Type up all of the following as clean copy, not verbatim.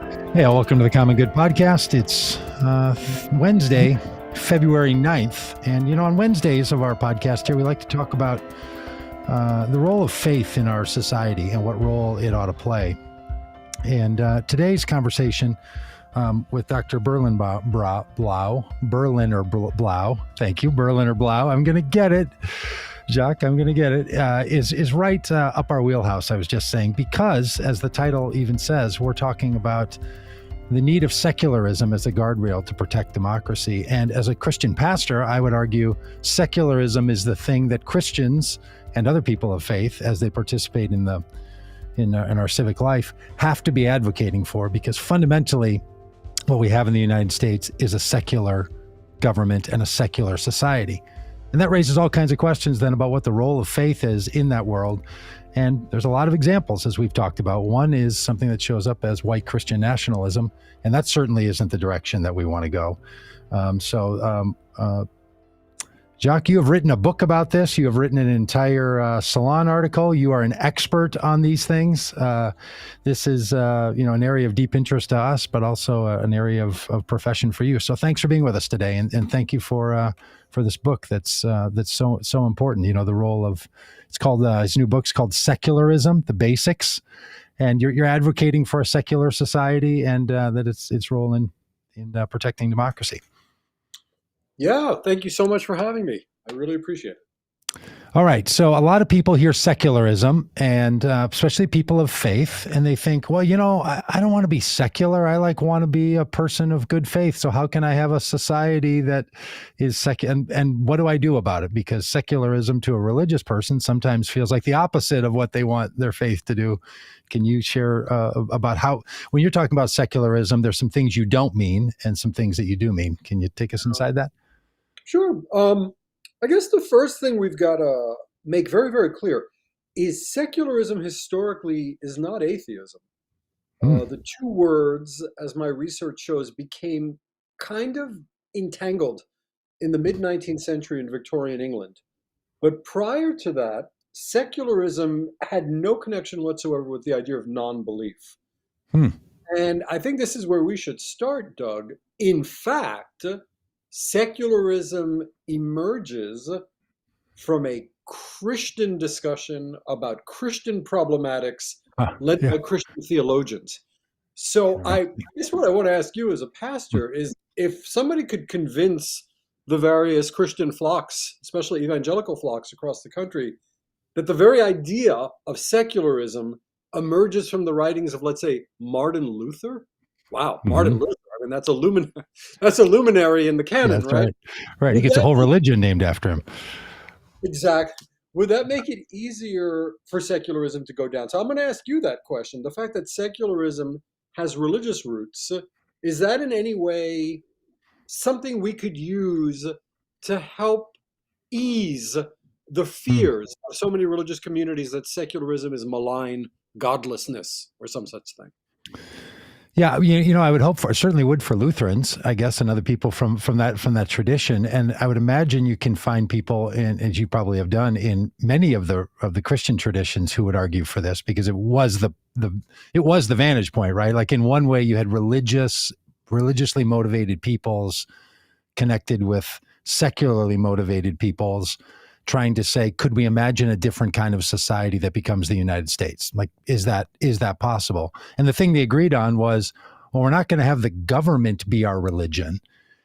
Hey, welcome to the Common Good Podcast. It's Wednesday, February 9th. And, on Wednesdays of our podcast here, we like to talk about the role of faith in our society and what role it ought to play. And today's conversation with Dr. Berlinerblau, thank you, Berlinerblau, I'm going to get it. Jacques, I'm going to get it, is right up our wheelhouse, I was just saying, because as the title even says, we're talking about the need of secularism as a guardrail to protect democracy. And as a Christian pastor, I would argue secularism is the thing that Christians and other people of faith, as they participate in our civic life, have to be advocating for, because fundamentally what we have in the United States is a secular government and a secular society. And that raises all kinds of questions then about what the role of faith is in that world. And there's a lot of examples, as we've talked about. One is something that shows up as white Christian nationalism, and that certainly isn't the direction that we want to go. Jacques, you have written a book about this. You have written an entire Salon article. You are an expert on these things. This is, an area of deep interest to us, but also an area of profession for you. So thanks for being with us today, and thank you for this book that's so important. The role of, it's called his new book's called Secularism the Basics, and you're advocating for a secular society and that its role in protecting democracy. Yeah, thank you so much for having me. I really appreciate it. All right. So a lot of people hear secularism, and especially people of faith, and they think, well, I don't want to be secular. I want to be a person of good faith. So how can I have a society that is secular? And what do I do about it? Because secularism to a religious person sometimes feels like the opposite of what they want their faith to do. Can you share about how, when you're talking about secularism, there's some things you don't mean and some things that you do mean? Can you take us inside that? Sure. I guess the first thing we've got to make very, very clear is secularism historically is not atheism. The two words, as my research shows, became kind of entangled in the mid-19th century in Victorian England. But prior to that, secularism had no connection whatsoever with the idea of non-belief. And I think this is where we should start, Doug. In fact, secularism emerges from a Christian discussion about Christian problematics led by Christian theologians. So I guess what I want to ask you as a pastor is, if somebody could convince the various Christian flocks, especially evangelical flocks across the country, that the very idea of secularism emerges from the writings of, let's say, Martin Luther. Wow, Martin Luther. I mean, that's a luminary in the canon, right? Right. He gets a whole religion named after him. Exactly. Would that make it easier for secularism to go down? So I'm going to ask you that question. The fact that secularism has religious roots, is that in any way something we could use to help ease the fears of so many religious communities that secularism is malign godlessness or some such thing? Yeah, I would hope for, certainly would for Lutherans, I guess, and other people from that tradition. And I would imagine you can find people, as you probably have done, in many of the Christian traditions who would argue for this, because it was the vantage point, right? Like, in one way, you had religiously motivated peoples connected with secularly motivated peoples, trying to say, could we imagine a different kind of society that becomes the United States? Like, is that possible? And the thing they agreed on was, well, we're not going to have the government be our religion,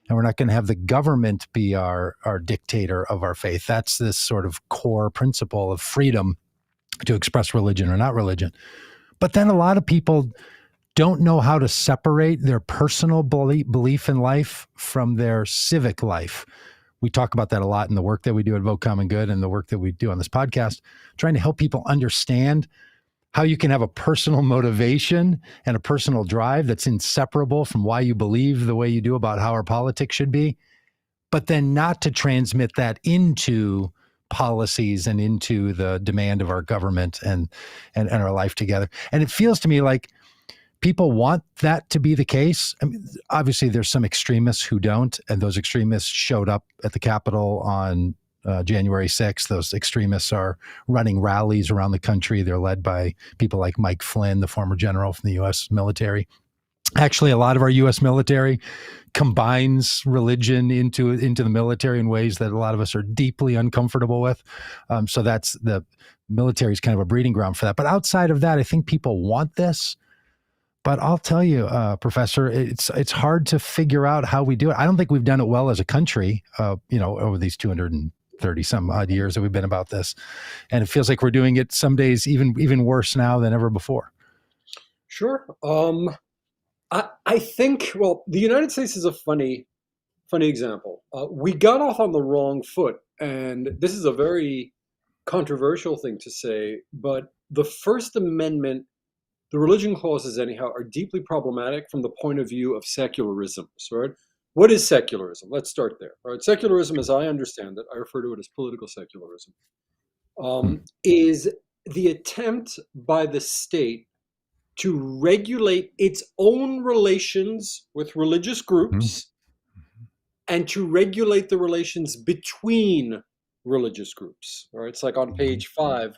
and we're not going to have the government be our dictator of our faith. That's this sort of core principle of freedom to express religion or not religion. But then a lot of people don't know how to separate their personal belief in life from their civic life. We talk about that a lot in the work that we do at Vote Common Good and the work that we do on this podcast, trying to help people understand how you can have a personal motivation and a personal drive that's inseparable from why you believe the way you do about how our politics should be, but then not to transmit that into policies and into the demand of our government and our life together. And it feels to me like people want that to be the case. I mean, obviously there's some extremists who don't, and those extremists showed up at the Capitol on January 6th. Those extremists are running rallies around the country. They're led by people like Mike Flynn, the former general from the U.S. military. Actually, a lot of our U.S. military combines religion into the military in ways that a lot of us are deeply uncomfortable with. So that's the military is kind of a breeding ground for that. But outside of that, I think people want this. But I'll tell you, Professor, it's hard to figure out how we do it. I don't think we've done it well as a country, over these 230 some odd years that we've been about this, and it feels like we're doing it some days even worse now than ever before. Sure. I think, well, the United States is a funny example. We got off on the wrong foot, and this is a very controversial thing to say, but the First Amendment, the religion clauses, anyhow, are deeply problematic from the point of view of secularism. Right? What is secularism? Let's start there. Right? Secularism, as I understand it, I refer to it as political secularism, Hmm. is the attempt by the state to regulate its own relations with religious Hmm. groups and to regulate the relations between religious groups. Right? It's like on Hmm. page 5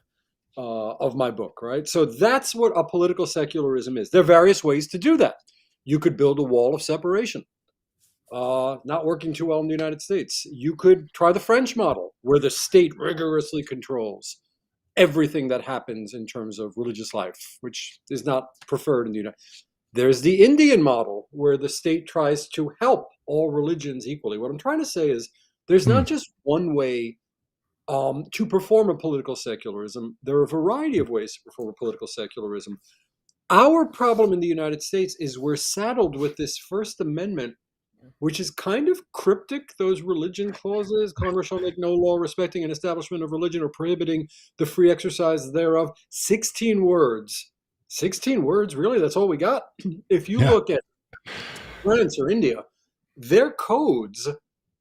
of my book, right? So that's what a political secularism is. There are various ways to do that. You could build a wall of separation, not working too well in the United States. You could try the French model, where the state rigorously controls everything that happens in terms of religious life, which is not preferred in the United States. There's the Indian model, where the state tries to help all religions equally. What I'm trying to say is there's Hmm. not just one way to perform a political secularism. There are a variety of ways to perform a political secularism. Our problem in the United States is we're saddled with this First Amendment, which is kind of cryptic. Those religion clauses: Congress shall make no law respecting an establishment of religion or prohibiting the free exercise thereof. 16 words. 16 words, really? That's all we got? If you Yeah. look at France or India, their codes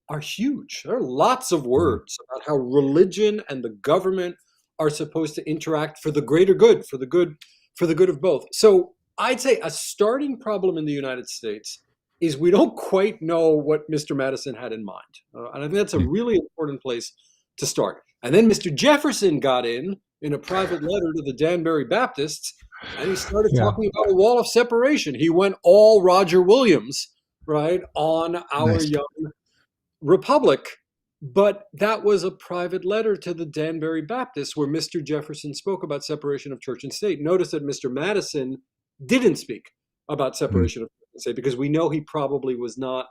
are huge. There are lots of Hmm. words about how religion and the government are supposed to interact for the greater good, for the good of both. So I'd say a starting problem in the United States is we don't quite know what Mr. Madison had in mind. And I think that's a Hmm. really important place to start. And then Mr. Jefferson got in a private letter to the Danbury Baptists, and he started Yeah. talking about a wall of separation. He went all Roger Williams, right, on our Nice. young republic. But that was a private letter to the Danbury Baptists where Mr. Jefferson spoke about separation of church and state. Notice that Mr. Madison didn't speak about Hmm. separation of church and state because we know he probably was not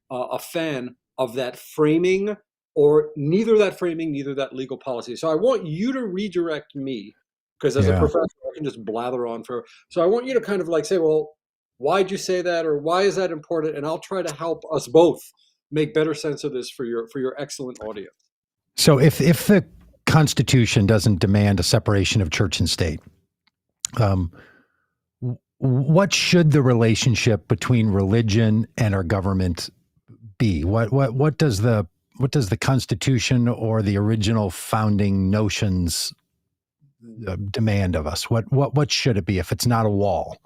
a fan of that framing, or neither that framing, neither that legal policy. So I want you to redirect me, because as a Yeah. professor, I can just blather on for. So I want you to kind of like say, well, why'd you say that, or why is that important? And I'll try to help us both make better sense of this for your excellent audience. So if the Constitution doesn't demand a separation of church and state, um, what should the relationship between religion and our government be? What does the Constitution or the original founding notions demand of us? What should it be if it's not a wall?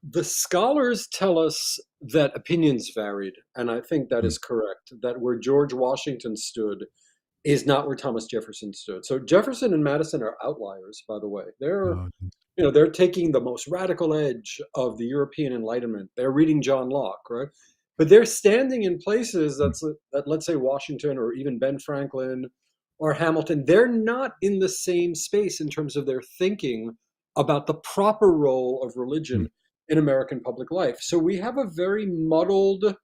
The scholars tell us that opinions varied, and I think that Hmm. is correct. That where George Washington stood is not where Thomas Jefferson stood. So Jefferson and Madison are outliers, by the way. Uh, They're taking the most radical edge of the European Enlightenment. They're reading John Locke, right? But they're standing in places that, let's say, Washington or even Ben Franklin or Hamilton, they're not in the same space in terms of their thinking about the proper role of hmm. religion in American public life. So we have a very muddled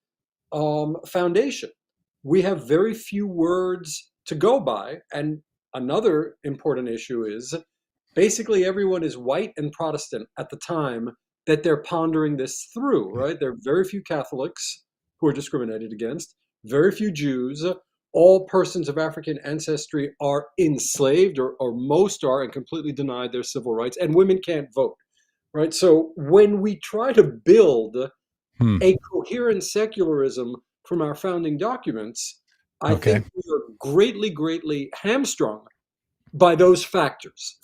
foundation. We have very few words to go by. And another important issue is basically everyone is white and Protestant at the time that they're pondering this through, right? There are very few Catholics who are discriminated against, very few Jews. All persons of African ancestry are enslaved, or most are, and completely denied their civil rights, and women can't vote, right? So when we try to build Hmm. a coherent secularism from our founding documents, I Okay. think we are greatly, greatly hamstrung by those factors.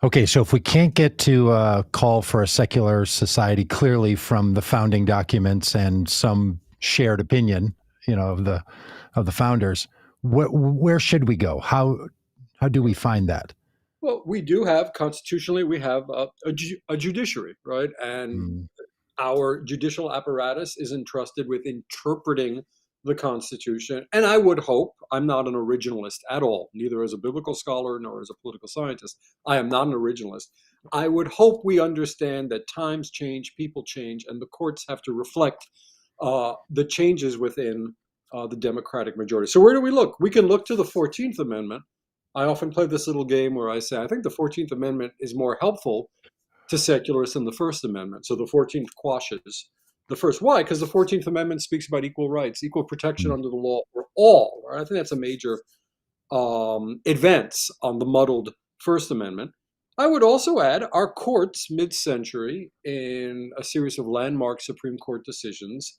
Okay, so if we can't get to call for a secular society clearly from the founding documents and some shared opinion, of the founders, where should we go? How do we find that? Well, we do have constitutionally, we have a judiciary, right? And Hmm. our judicial apparatus is entrusted with interpreting the Constitution. And I would hope, I'm not an originalist at all, neither as a biblical scholar nor as a political scientist. I am not an originalist. I would hope we understand that times change, people change, and the courts have to reflect the changes within the Democratic majority. So where do we look? We can look to the 14th Amendment. I often play this little game where I say, I think the 14th Amendment is more helpful to secularists than the First Amendment. So the 14th quashes the first. Why? Because the 14th Amendment speaks about equal rights, equal protection under the law for all. Right? I think that's a major advance on the muddled First Amendment. I would also add our courts mid-century, in a series of landmark Supreme Court decisions,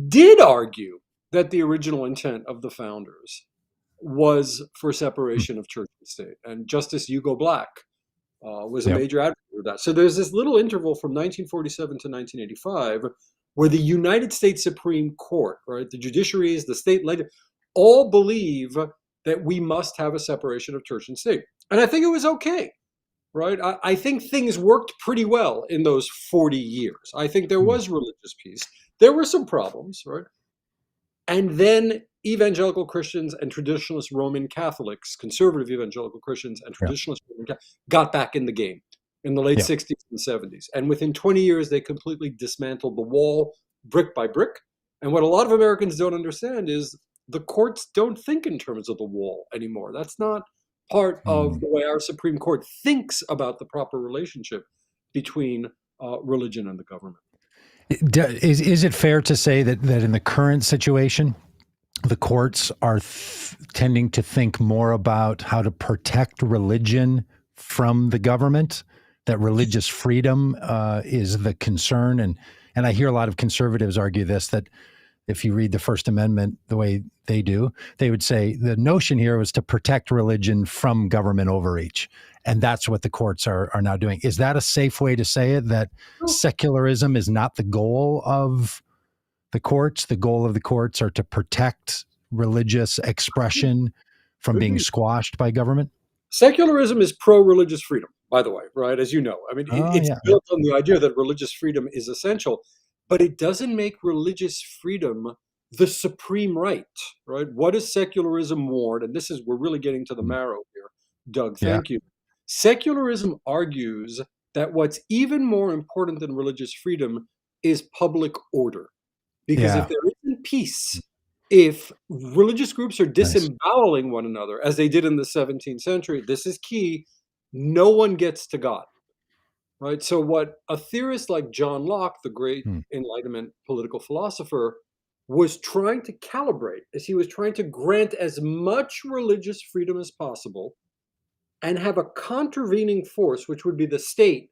did argue that the original intent of the founders was for separation of church and state. And Justice Hugo Black was a major advocate of that. So there's this little interval from 1947 to 1985 where the United States Supreme Court, right, the judiciaries, the state legislature, all believe that we must have a separation of church and state. And I think it was okay, right? I think things worked pretty well in those 40 years. I think there was religious peace. There were some problems, right? And then evangelical Christians and traditionalist Roman Catholics, conservative evangelical Christians and traditionalist Roman Catholics, got back in the game in the late 60s and 70s. And within 20 years, they completely dismantled the wall brick by brick. And what a lot of Americans don't understand is the courts don't think in terms of the wall anymore. That's not part of the way our Supreme Court thinks about the proper relationship between religion and the government. Is it fair to say that in the current situation, the courts are tending to think more about how to protect religion from the government, that religious freedom is the concern? And I hear a lot of conservatives argue this, that if you read the First Amendment the way they do, they would say the notion here was to protect religion from government overreach. And that's what the courts are now doing. Is that a safe way to say it, that secularism is not the goal of the courts? The goal of the courts are to protect religious expression from being squashed by government? Secularism is pro-religious freedom, by the way, right? As you know, I mean, it's built on the idea that religious freedom is essential, but it doesn't make religious freedom the supreme right, right? What does secularism warn? And this is, we're really getting to the marrow here, Doug, thank you. Secularism argues that what's even more important than religious freedom is public order. Because if there isn't peace, if religious groups are disemboweling one another, as they did in the 17th century, this is key, no one gets to God. Right? So what a theorist like John Locke, the great Enlightenment political philosopher, was trying to calibrate is he was trying to grant as much religious freedom as possible and have a contravening force, which would be the state,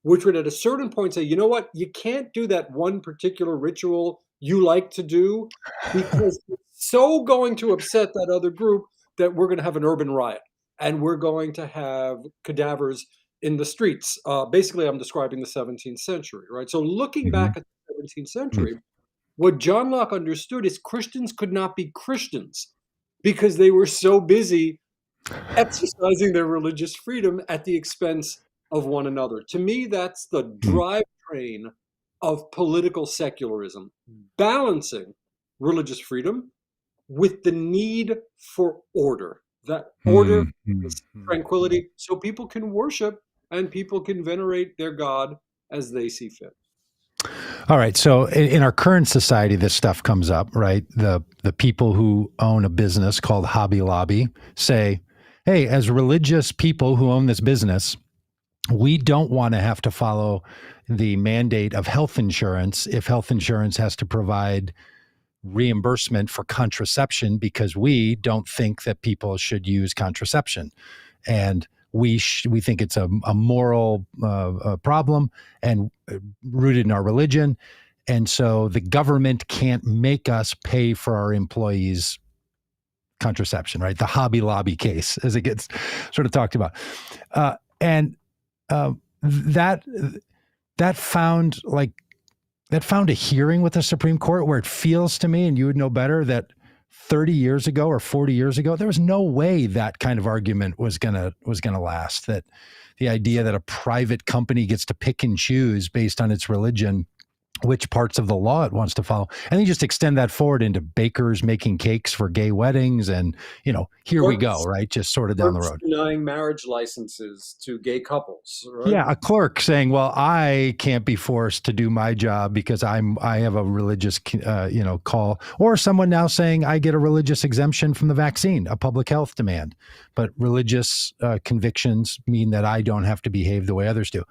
which would at a certain point say, you know what, you can't do that one particular ritual you like to do because it's so going to upset that other group that we're going to have an urban riot and we're going to have cadavers in the streets. Basically, I'm describing the 17th century, right? So looking back at the 17th century, what John Locke understood is Christians could not be Christians because they were so busy exercising their religious freedom at the expense of one another. To me, that's the drivetrain of political secularism, balancing religious freedom with the need for order. That order is tranquility, so people can worship and people can venerate their God as they see fit. All right. So in our current society, this stuff comes up, right? The people who own a business called Hobby Lobby say, hey, as religious people who own this business, we don't want to have to follow the mandate of health insurance if health insurance has to provide reimbursement for contraception because we don't think that people should use contraception. And we think it's a moral problem and rooted in our religion. And so the government can't make us pay for our employees' contraception, right? The Hobby Lobby case, as it gets sort of talked about. That found a hearing with the Supreme Court where it feels to me, and you would know better, that 30 years ago or 40 years ago, there was no way that kind of argument was gonna last. That the idea that a private company gets to pick and choose based on its religion which parts of the law it wants to follow. And then you just extend that forward into bakers making cakes for gay weddings. And, here we go, Clerks, right? Just sort of down the clerks road. denying marriage licenses to gay couples, right? Yeah, a clerk saying, "Well, I can't be forced to do my job because I have a religious, call," or someone now saying, "I get a religious exemption from the vaccine, a public health demand, but religious convictions mean that I don't have to behave the way others do."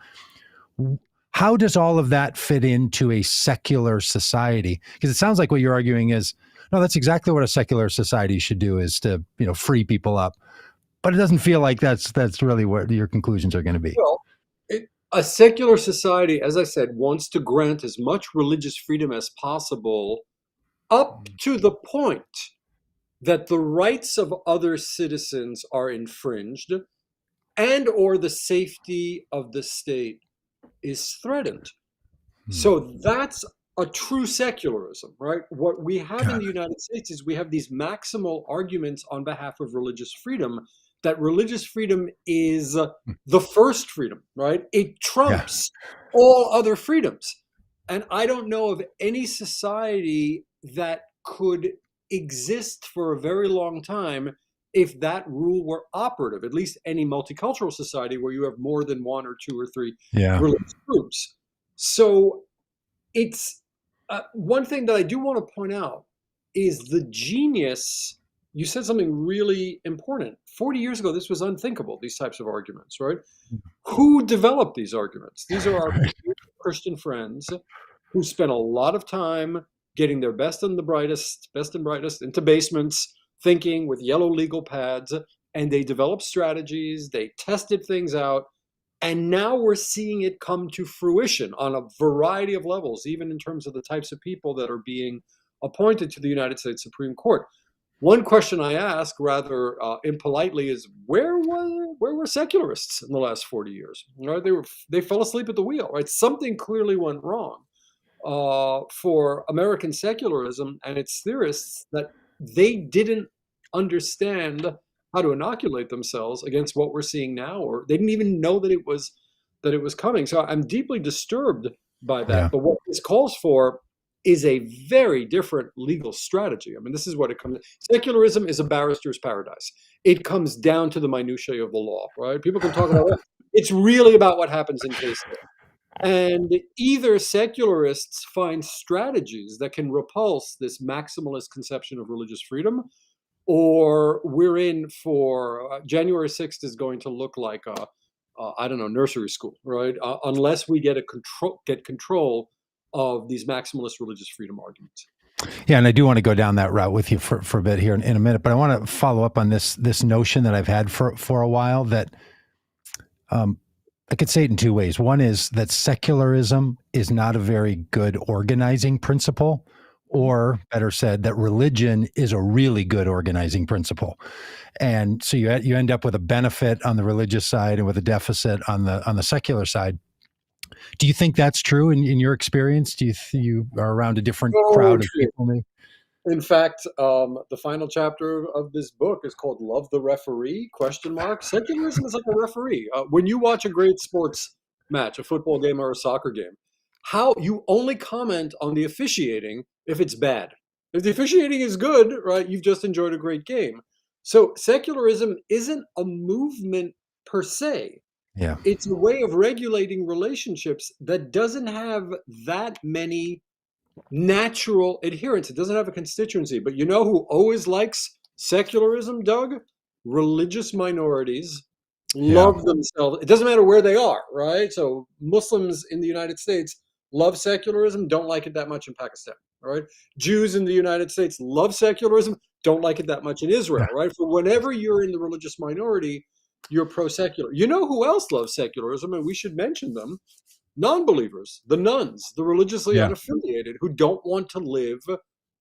How does all of that fit into a secular society? Because it sounds like what you're arguing is, no, that's exactly what a secular society should do, is to free people up. But it doesn't feel like that's really what your conclusions are going to be. Well, a secular society, as I said, wants to grant as much religious freedom as possible up to the point that the rights of other citizens are infringed and or the safety of the state is threatened. Hmm. So that's a true secularism, right? What we have in Got the it. United States is we have these maximal arguments on behalf of religious freedom, that religious freedom is the first freedom, right? It Yeah. trumps all other freedoms. And I don't know of any society that could exist for a very long time if that rule were operative, at least any multicultural society where you have more than one or two or three Yeah. religious groups. So it's one thing that I do want to point out is the genius. You said something really important. 40 years ago, this was unthinkable, these types of arguments, right? Who developed these arguments? These are our Christian friends who spent a lot of time getting their best and brightest into basements, thinking with yellow legal pads, and they developed strategies, they tested things out, and now we're seeing it come to fruition on a variety of levels, even in terms of the types of people that are being appointed to the United States Supreme Court. One question I ask, rather impolitely, is where were secularists in the last 40 years? Right? They fell asleep at the wheel. Right? Something clearly went wrong for American secularism and its theorists, that they didn't understand how to inoculate themselves against what we're seeing now, or they didn't even know that it was coming. So I'm deeply disturbed by that. Yeah. But what this calls for is a very different legal strategy. I mean, this is what it comes. Secularism is a barrister's paradise. It comes down to the minutiae of the law, right? People can talk about it. It's really about what happens in case law. And either secularists find strategies that can repulse this maximalist conception of religious freedom, or we're in for January 6th is going to look like I don't know, nursery school, right? Unless we get control of these maximalist religious freedom arguments. Yeah, and I do want to go down that route with you for a bit here in a minute, but I want to follow up on this notion that I've had for a while, that I could say it in two ways. One is that secularism is not a very good organizing principle, or better said, that religion is a really good organizing principle. And so you end up with a benefit on the religious side and with a deficit on the secular side. Do you think that's true in your experience? Do you are around a different Oh, crowd of true. people? Maybe? In fact, the final chapter of this book is called "Love the Referee?" Question mark. Secularism is like a referee. When you watch a great sports match, a football game or a soccer game, how you only comment on the officiating if it's bad. If the officiating is good, right, you've just enjoyed a great game. So secularism isn't a movement per se. Yeah. It's a way of regulating relationships that doesn't have that many natural adherents. It doesn't have a constituency. But you know who always likes secularism, Doug? Religious minorities Yeah. love themselves. It doesn't matter where they are, right? So Muslims in the United States love secularism, don't like it that much in Pakistan, right? Jews in the United States love secularism, don't like it that much in Yeah. Israel, right? For whenever you're in the religious minority, you're pro-secular. You know who else loves secularism, and we should mention them? Non-believers, the nuns, the religiously Yeah. unaffiliated, who don't want to live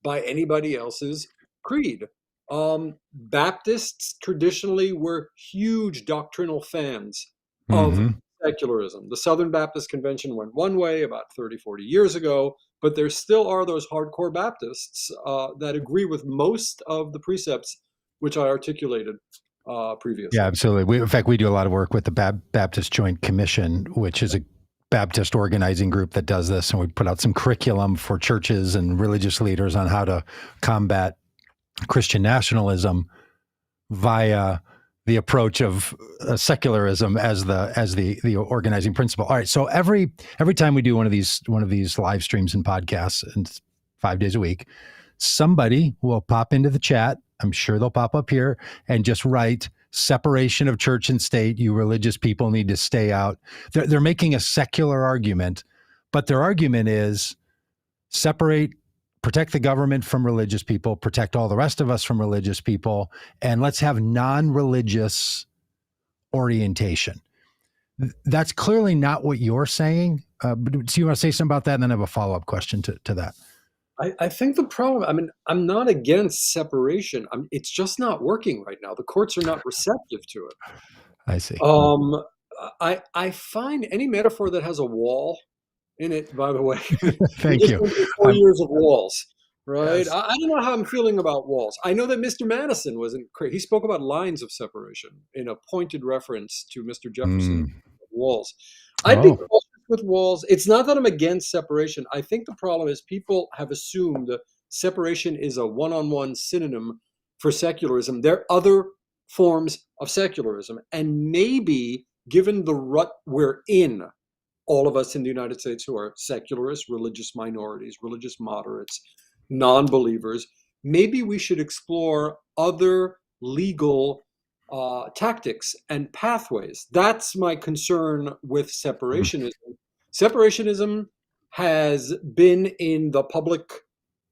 by anybody else's creed. Baptists traditionally were huge doctrinal fans of Hmm. secularism. The Southern Baptist Convention went one way about 30, 40 years ago, but there still are those hardcore Baptists that agree with most of the precepts which I articulated Yeah, previously. absolutely. In fact, we do a lot of work with the Baptist Joint Commission, which is a Baptist organizing group that does this, and we put out some curriculum for churches and religious leaders on how to combat Christian nationalism via the approach of secularism as the organizing principle. All right, so every time we do one of these live streams and podcasts, and 5 days a week, somebody will pop into the chat. I'm sure they'll pop up here and just write separation of church and state. You religious people need to stay out. They're making a secular argument, but their argument is protect the government from religious people, protect all the rest of us from religious people, and let's have non-religious orientation. That's clearly not what you're saying. But so you want to say something about that, and then I have a follow-up question to that. I think the problem, I mean, I'm not against separation. It's just not working right now. The courts are not receptive to it. I see. I find any metaphor that has a wall in it, by the way. Thank we just you. went through 4 years of walls, right? Yes. I don't know how I'm feeling about walls. I know that Mr. Madison wasn't crazy. He spoke about lines of separation in a pointed reference to Mr. Jefferson's walls. I'd be cautious with walls. It's not that I'm against separation. I think the problem is people have assumed separation is a one-on-one synonym for secularism. There are other forms of secularism, and maybe given the rut we're in, all of us in the United States who are secularists, religious minorities, religious moderates, non-believers, maybe we should explore other legal tactics and pathways. That's my concern with separationism. Separationism has been in the public,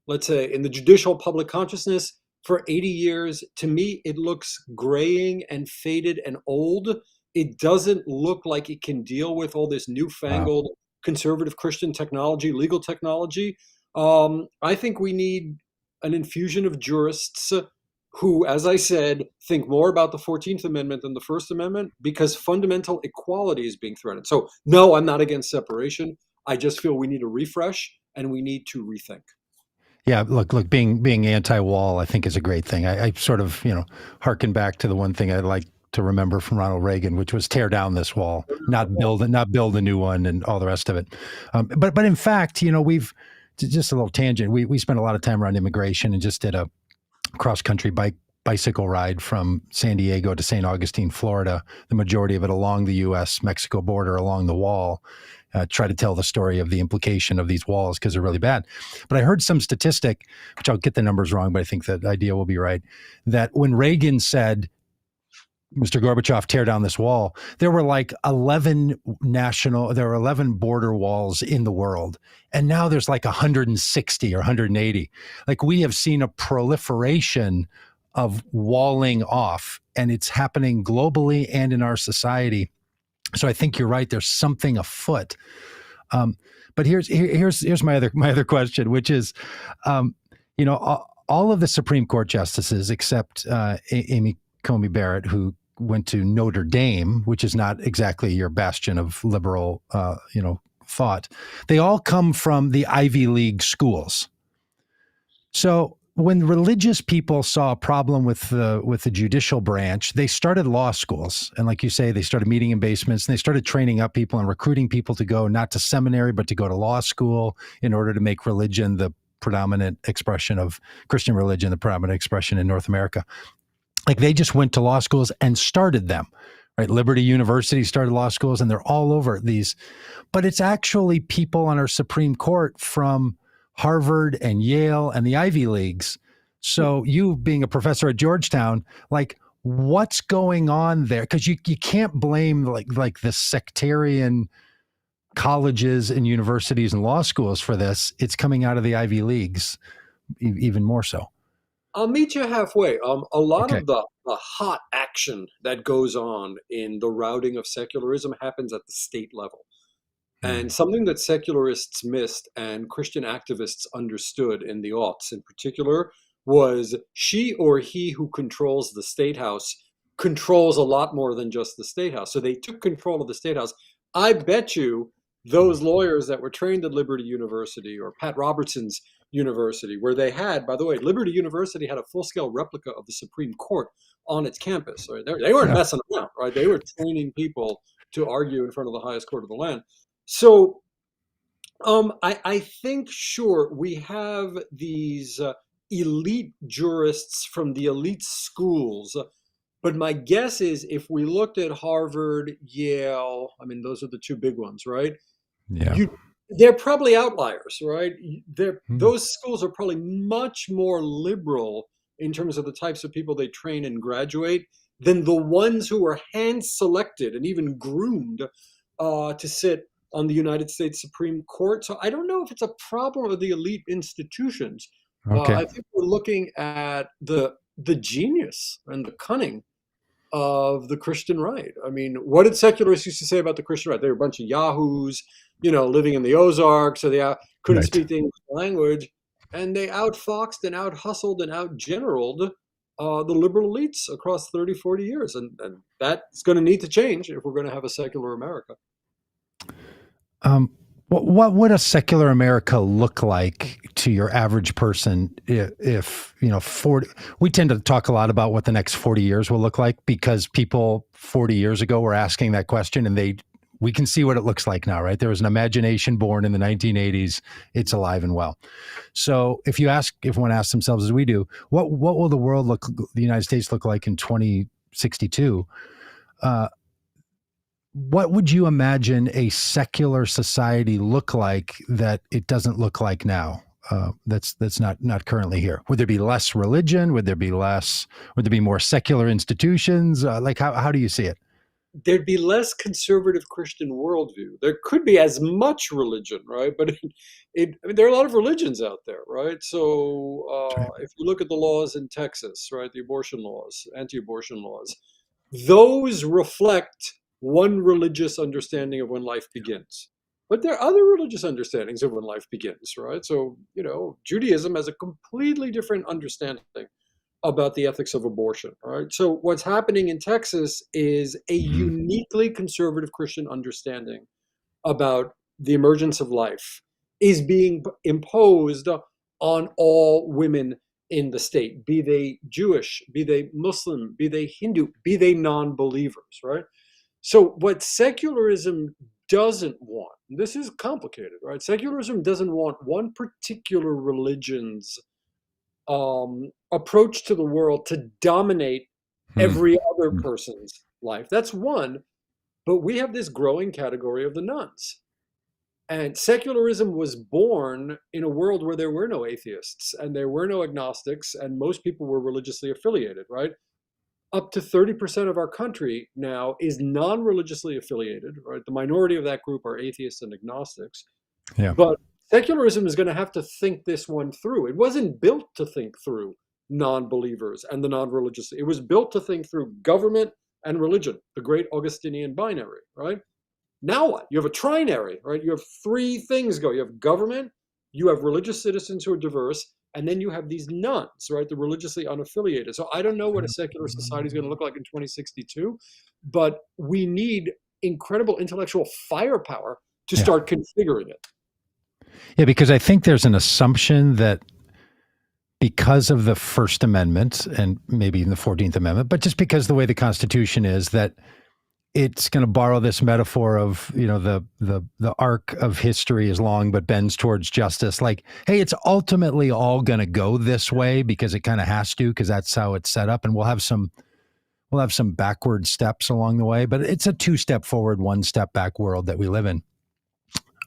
let's say, in the judicial public consciousness for 80 years. To me, it looks graying and faded and old. It doesn't look like it can deal with all this newfangled conservative Christian technology, legal technology. I think we need an infusion of jurists who, as I said, think more about the 14th Amendment than the First Amendment, because fundamental equality is being threatened. So, no, I'm not against separation. I just feel we need a refresh and we need to rethink. Yeah, look, being anti-wall, I think, is a great thing. I sort of, harken back to the one thing I like to remember from Ronald Reagan, which was tear down this wall, not build a new one, and all the rest of it. But in fact, we've just a little tangent. We spent a lot of time around immigration and just did a cross-country bicycle ride from San Diego to St. Augustine, Florida, the majority of it along the U.S.-Mexico border, along the wall, try to tell the story of the implication of these walls because they're really bad. But I heard some statistic, which I'll get the numbers wrong, but I think the idea will be right, that when Reagan said, Mr. Gorbachev, tear down this wall, there were like 11 border walls in the world. And now there's like 160 or 180. Like, we have seen a proliferation of walling off, and it's happening globally and in our society. So I think you're right. There's something afoot. But here's my other question, which is, all of the Supreme Court justices except Amy Coney Barrett, who went to Notre Dame, which is not exactly your bastion of liberal, thought. They all come from the Ivy League schools. So when religious people saw a problem with the judicial branch, they started law schools. And like you say, they started meeting in basements, and they started training up people and recruiting people to go not to seminary, but to go to law school in order to make religion the predominant expression of Christian religion, the predominant expression in North America. Like, they just went to law schools and started them, right? Liberty University started law schools, and they're all over these. But it's actually people on our Supreme Court from Harvard and Yale and the Ivy Leagues. So you being a professor at Georgetown, like, what's going on there? Because you can't blame like the sectarian colleges and universities and law schools for this. It's coming out of the Ivy Leagues, even more so. I'll meet you halfway. A lot of the hot action that goes on in the routing of secularism happens at the state level. And something that secularists missed and Christian activists understood in the aughts in particular was she or he who controls the state house controls a lot more than just the state house. So they took control of the state house. I bet you those lawyers that were trained at Liberty University or Pat Robertson's University, where they had, by the way, Liberty University had a full-scale replica of the Supreme Court on its campus. Right? They weren't messing around, right? They were training people to argue in front of the highest court of the land. So I think, sure, we have these elite jurists from the elite schools, but my guess is if we looked at Harvard, Yale, I mean, those are the two big ones, right? Yeah. You, they're probably outliers, right? Hmm. Those schools are probably much more liberal in terms of the types of people they train and graduate than the ones who are hand selected and even groomed to sit on the United States Supreme Court. So I don't know if it's a problem of the elite institutions. Okay. I think we're looking at the genius and the cunning of the Christian right. I mean, what did secularists used to say about the Christian right? They were a bunch of yahoos, living in the Ozarks, so they couldn't Right. speak the English language, and they outfoxed and out hustled and out generaled the liberal elites across 30, 40 years. And that's going to need to change if we're going to have a secular America. Um, what would a secular America look like to your average person if 40, we tend to talk a lot about what the next 40 years will look like because people 40 years ago were asking that question and we can see what it looks like now, right? There was an imagination born in the 1980s. It's alive and well. So if one asks themselves as we do, what will the United States look like in 2062? What would you imagine a secular society look like that it doesn't look like now? That's not currently here. Would there be less religion? Would there be more secular institutions? Like how do you see it? There'd be less conservative Christian worldview. There could be as much religion, right? But I mean, there are a lot of religions out there, right? So That's right. if you look at the laws in Texas, right, the abortion laws, anti-abortion laws, those reflect one religious understanding of when life begins. But there are other religious understandings of when life begins, right? So, Judaism has a completely different understanding about the ethics of abortion. All right. So what's happening in Texas is a Mhm. uniquely conservative Christian understanding about the emergence of life is being imposed on all women in the state, be they Jewish, be they Muslim, be they Hindu, be they non-believers, right? So what secularism doesn't want, and this is complicated, right? Secularism doesn't want one particular religion's approach to the world to dominate Hmm. every other person's life. That's one. But we have this growing category of the nuns. And secularism was born in a world where there were no atheists and there were no agnostics, and most people were religiously affiliated, right? Up to 30% of our country now is non religiously affiliated, right? The minority of that group are atheists and agnostics. Yeah. But secularism is going to have to think this one through. It wasn't built to think through non-believers and the non-religious. It was built to think through government and religion, the great Augustinian binary, right? Now what? You have a trinary, right? You have three things go. You have government, you have religious citizens who are diverse, and then you have these nuns, right? The religiously unaffiliated. So I don't know what a secular society is going to look like in 2062, but we need incredible intellectual firepower to Yeah. start configuring it. Yeah. Because I think there's an assumption that because of the First Amendment and maybe even the 14th Amendment, but just because the way the Constitution is, that it's going to borrow this metaphor of the arc of history is long but bends towards justice. Like, hey, it's ultimately all going to go this way because it kind of has to, because that's how it's set up, and we'll have some backward steps along the way, but it's a two-step forward, one-step back world that we live in.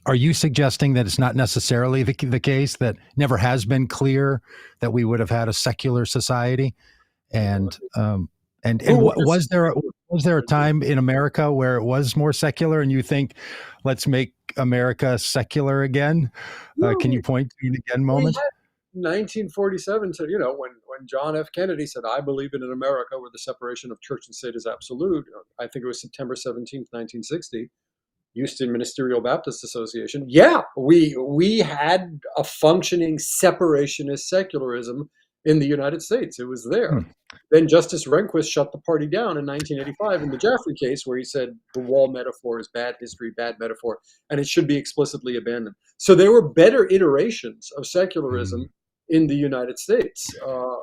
Are you suggesting that it's not necessarily the case, that never has been clear that we would have had a secular society? And Who would was there a time in America where it was more secular, and you think, let's make America secular again? Can you point to an again we moment? had 1947 to, when John F. Kennedy said, I believe in an America where the separation of church and state is absolute. I think it was September 17th, 1960. Houston Ministerial Baptist Association. Yeah, we had a functioning separationist secularism in the United States. It was there. Hmm. Then Justice Rehnquist shut the party down in 1985 in the Jaffrey case, where he said the wall metaphor is bad history, bad metaphor, and it should be explicitly abandoned. So there were better iterations of Hmm. secularism in the United States.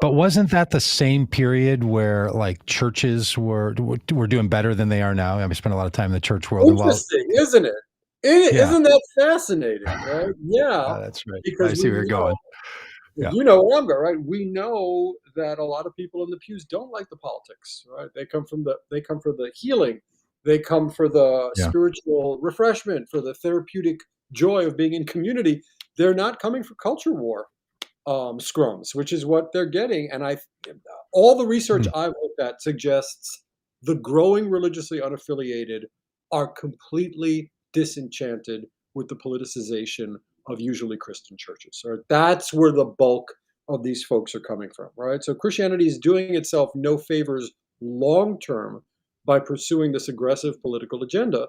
But wasn't that the same period where like churches were doing better than they are now? I mean, I spent a lot of time in the church world, and while Interesting, isn't it? Yeah, Isn't that fascinating, right? Yeah, that's right. I because see we where you're know, going. Yeah, you know where I'm going, right? We know that a lot of people in the pews don't like the politics, right? They come for the healing, they come for the yeah, spiritual refreshment, for the therapeutic joy of being in community. They're not coming for culture war scrums, which is what they're getting. And all the research mm, I've looked at suggests the growing religiously unaffiliated are completely disenchanted with the politicization of usually Christian churches. Right? That's where the bulk of these folks are coming from, right? So Christianity is doing itself no favors long term by pursuing this aggressive political agenda.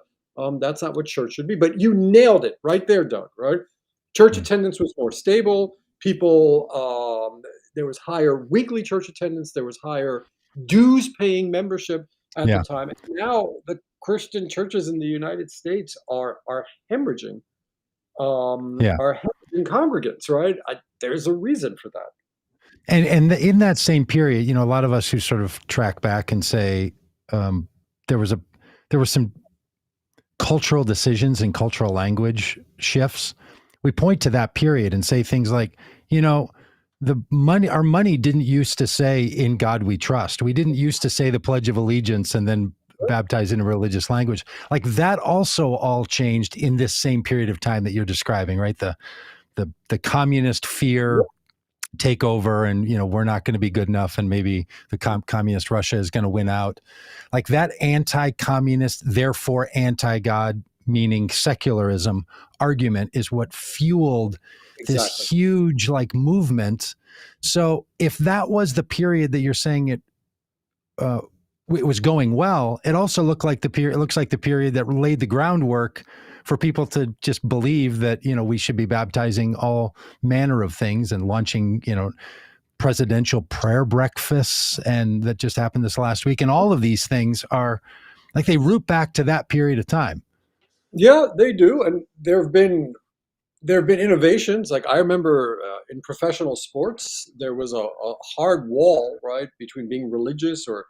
That's not what church should be. But you nailed it right there, Doug. Right? Church mm. attendance was more stable. People, there was higher weekly church attendance. There was higher dues paying membership at the Yeah, time. And now the Christian churches in the United States hemorrhaging, yeah. are hemorrhaging congregants, right? There's a reason for that. And in that same period, a lot of us who sort of track back and say um, there was a there were some cultural decisions and cultural language shifts. We point to that period and say things like, our money didn't used to say "In God We Trust." We didn't used to say the Pledge of Allegiance and then baptize in a religious language. Like that also all changed in this same period of time that you're describing, right? The communist fear take over, and we're not going to be good enough, and maybe the communist Russia is going to win out. Like that anti-communist, therefore anti-God, meaning secularism argument is what fueled Exactly. this huge like movement. So if that was the period that you're saying uh, it was going well, it also looked like the period. It looks like the period that laid the groundwork for people to just believe that we should be baptizing all manner of things and launching presidential prayer breakfasts, and that just happened this last week. And all of these things are like they root back to that period of time. Yeah, they do, and there have been innovations. Like I remember in professional sports, there was a hard wall, right, between being religious or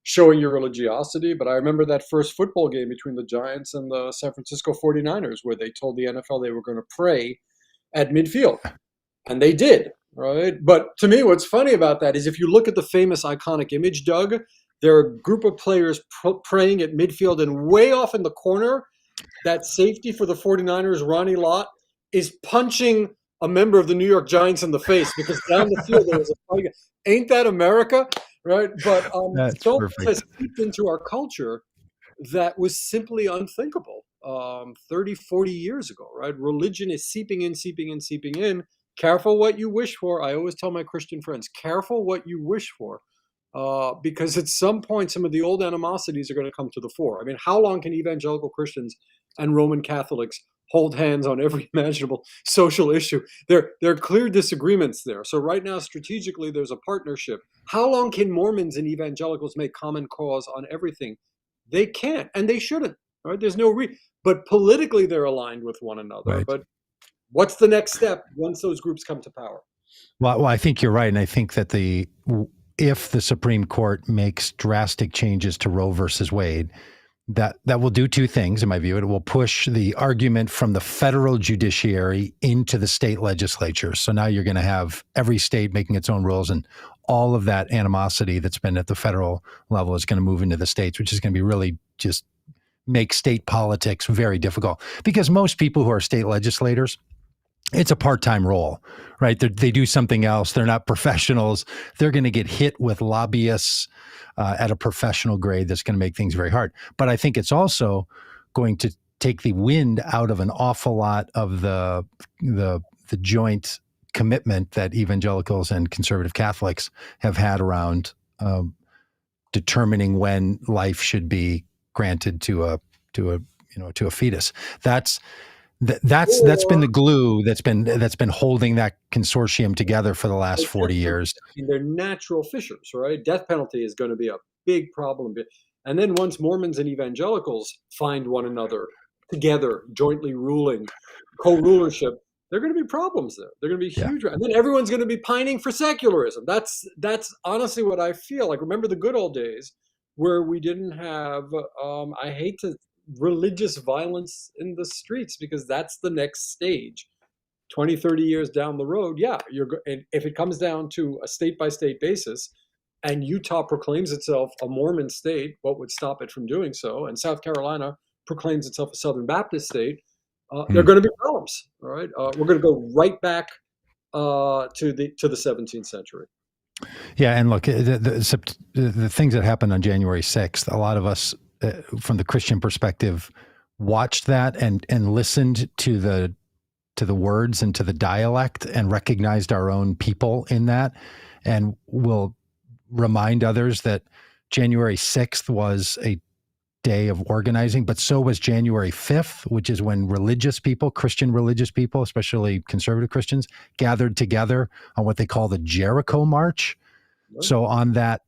showing your religiosity. But I remember that first football game between the Giants and the San Francisco 49ers, where they told the NFL they were going to pray at midfield. And they did, right? But to me, what's funny about that is if you look at the famous iconic image, Doug, there are a group of players praying at midfield, and way off in the corner, that safety for the 49ers, Ronnie Lott, is punching a member of the New York Giants in the face because down the field there was a fight. Ain't that America? Right? But That's so much has perfect. seeped into our culture that was simply unthinkable 30, 40 years ago, right? Religion is seeping in, seeping in, seeping in. Careful what you wish for. I always tell my Christian friends, careful what you wish for. Because at some point, some of the old animosities are going to come to the fore. I mean, how long can evangelical Christians and Roman Catholics hold hands on every imaginable social issue? There are clear disagreements there. So right now, strategically, there's a partnership. How long can Mormons and evangelicals make common cause on everything? They can't, and they shouldn't. Right? There's no reason. But politically, they're aligned with one another. Right. But what's the next step once those groups come to power? Well, I think you're right, and I think that if the Supreme Court makes drastic changes to Roe versus Wade, that will do two things, in my view. It will push the argument from the federal judiciary into the state legislatures. So now you're going to have every state making its own rules, and all of that animosity that's been at the federal level is going to move into the states, which is going to be really just make state politics very difficult, because most people who are state legislators, it's a part-time role, right? They do something else. They're not professionals. They're going to get hit with lobbyists at a professional grade. That's going to make things very hard. But I think it's also going to take the wind out of an awful lot of the joint commitment that evangelicals and conservative Catholics have had around determining when life should be granted to a fetus. That's been Or the glue that's been holding that consortium together for the last 40 years. I mean, they're natural fissures, right? Death penalty is going to be a big problem. And then once Mormons and evangelicals find one another together, jointly ruling, co-rulership, there are going to be problems there. They're going to be Yeah. huge. And then everyone's going to be pining for secularism. That's honestly what I feel like. Remember the good old days where we didn't have, I hate to religious violence in the streets, because that's the next stage. 20, 30 years down the road, yeah, and if it comes down to a state by state basis, and Utah proclaims itself a Mormon state, what would stop it from doing so? And South Carolina proclaims itself a Southern Baptist state. There are Mm. going to be problems. All right, we're going to go right back to the 17th century. Yeah, and look, the things that happened on January 6th, a lot of us, from the Christian perspective, watched that and listened to the words and to the dialect and recognized our own people in that, and will remind others that January 6th was a day of organizing, but so was January 5th, which is when religious people, Christian religious people, especially conservative Christians, gathered together on what they call the Jericho March. Right? So on that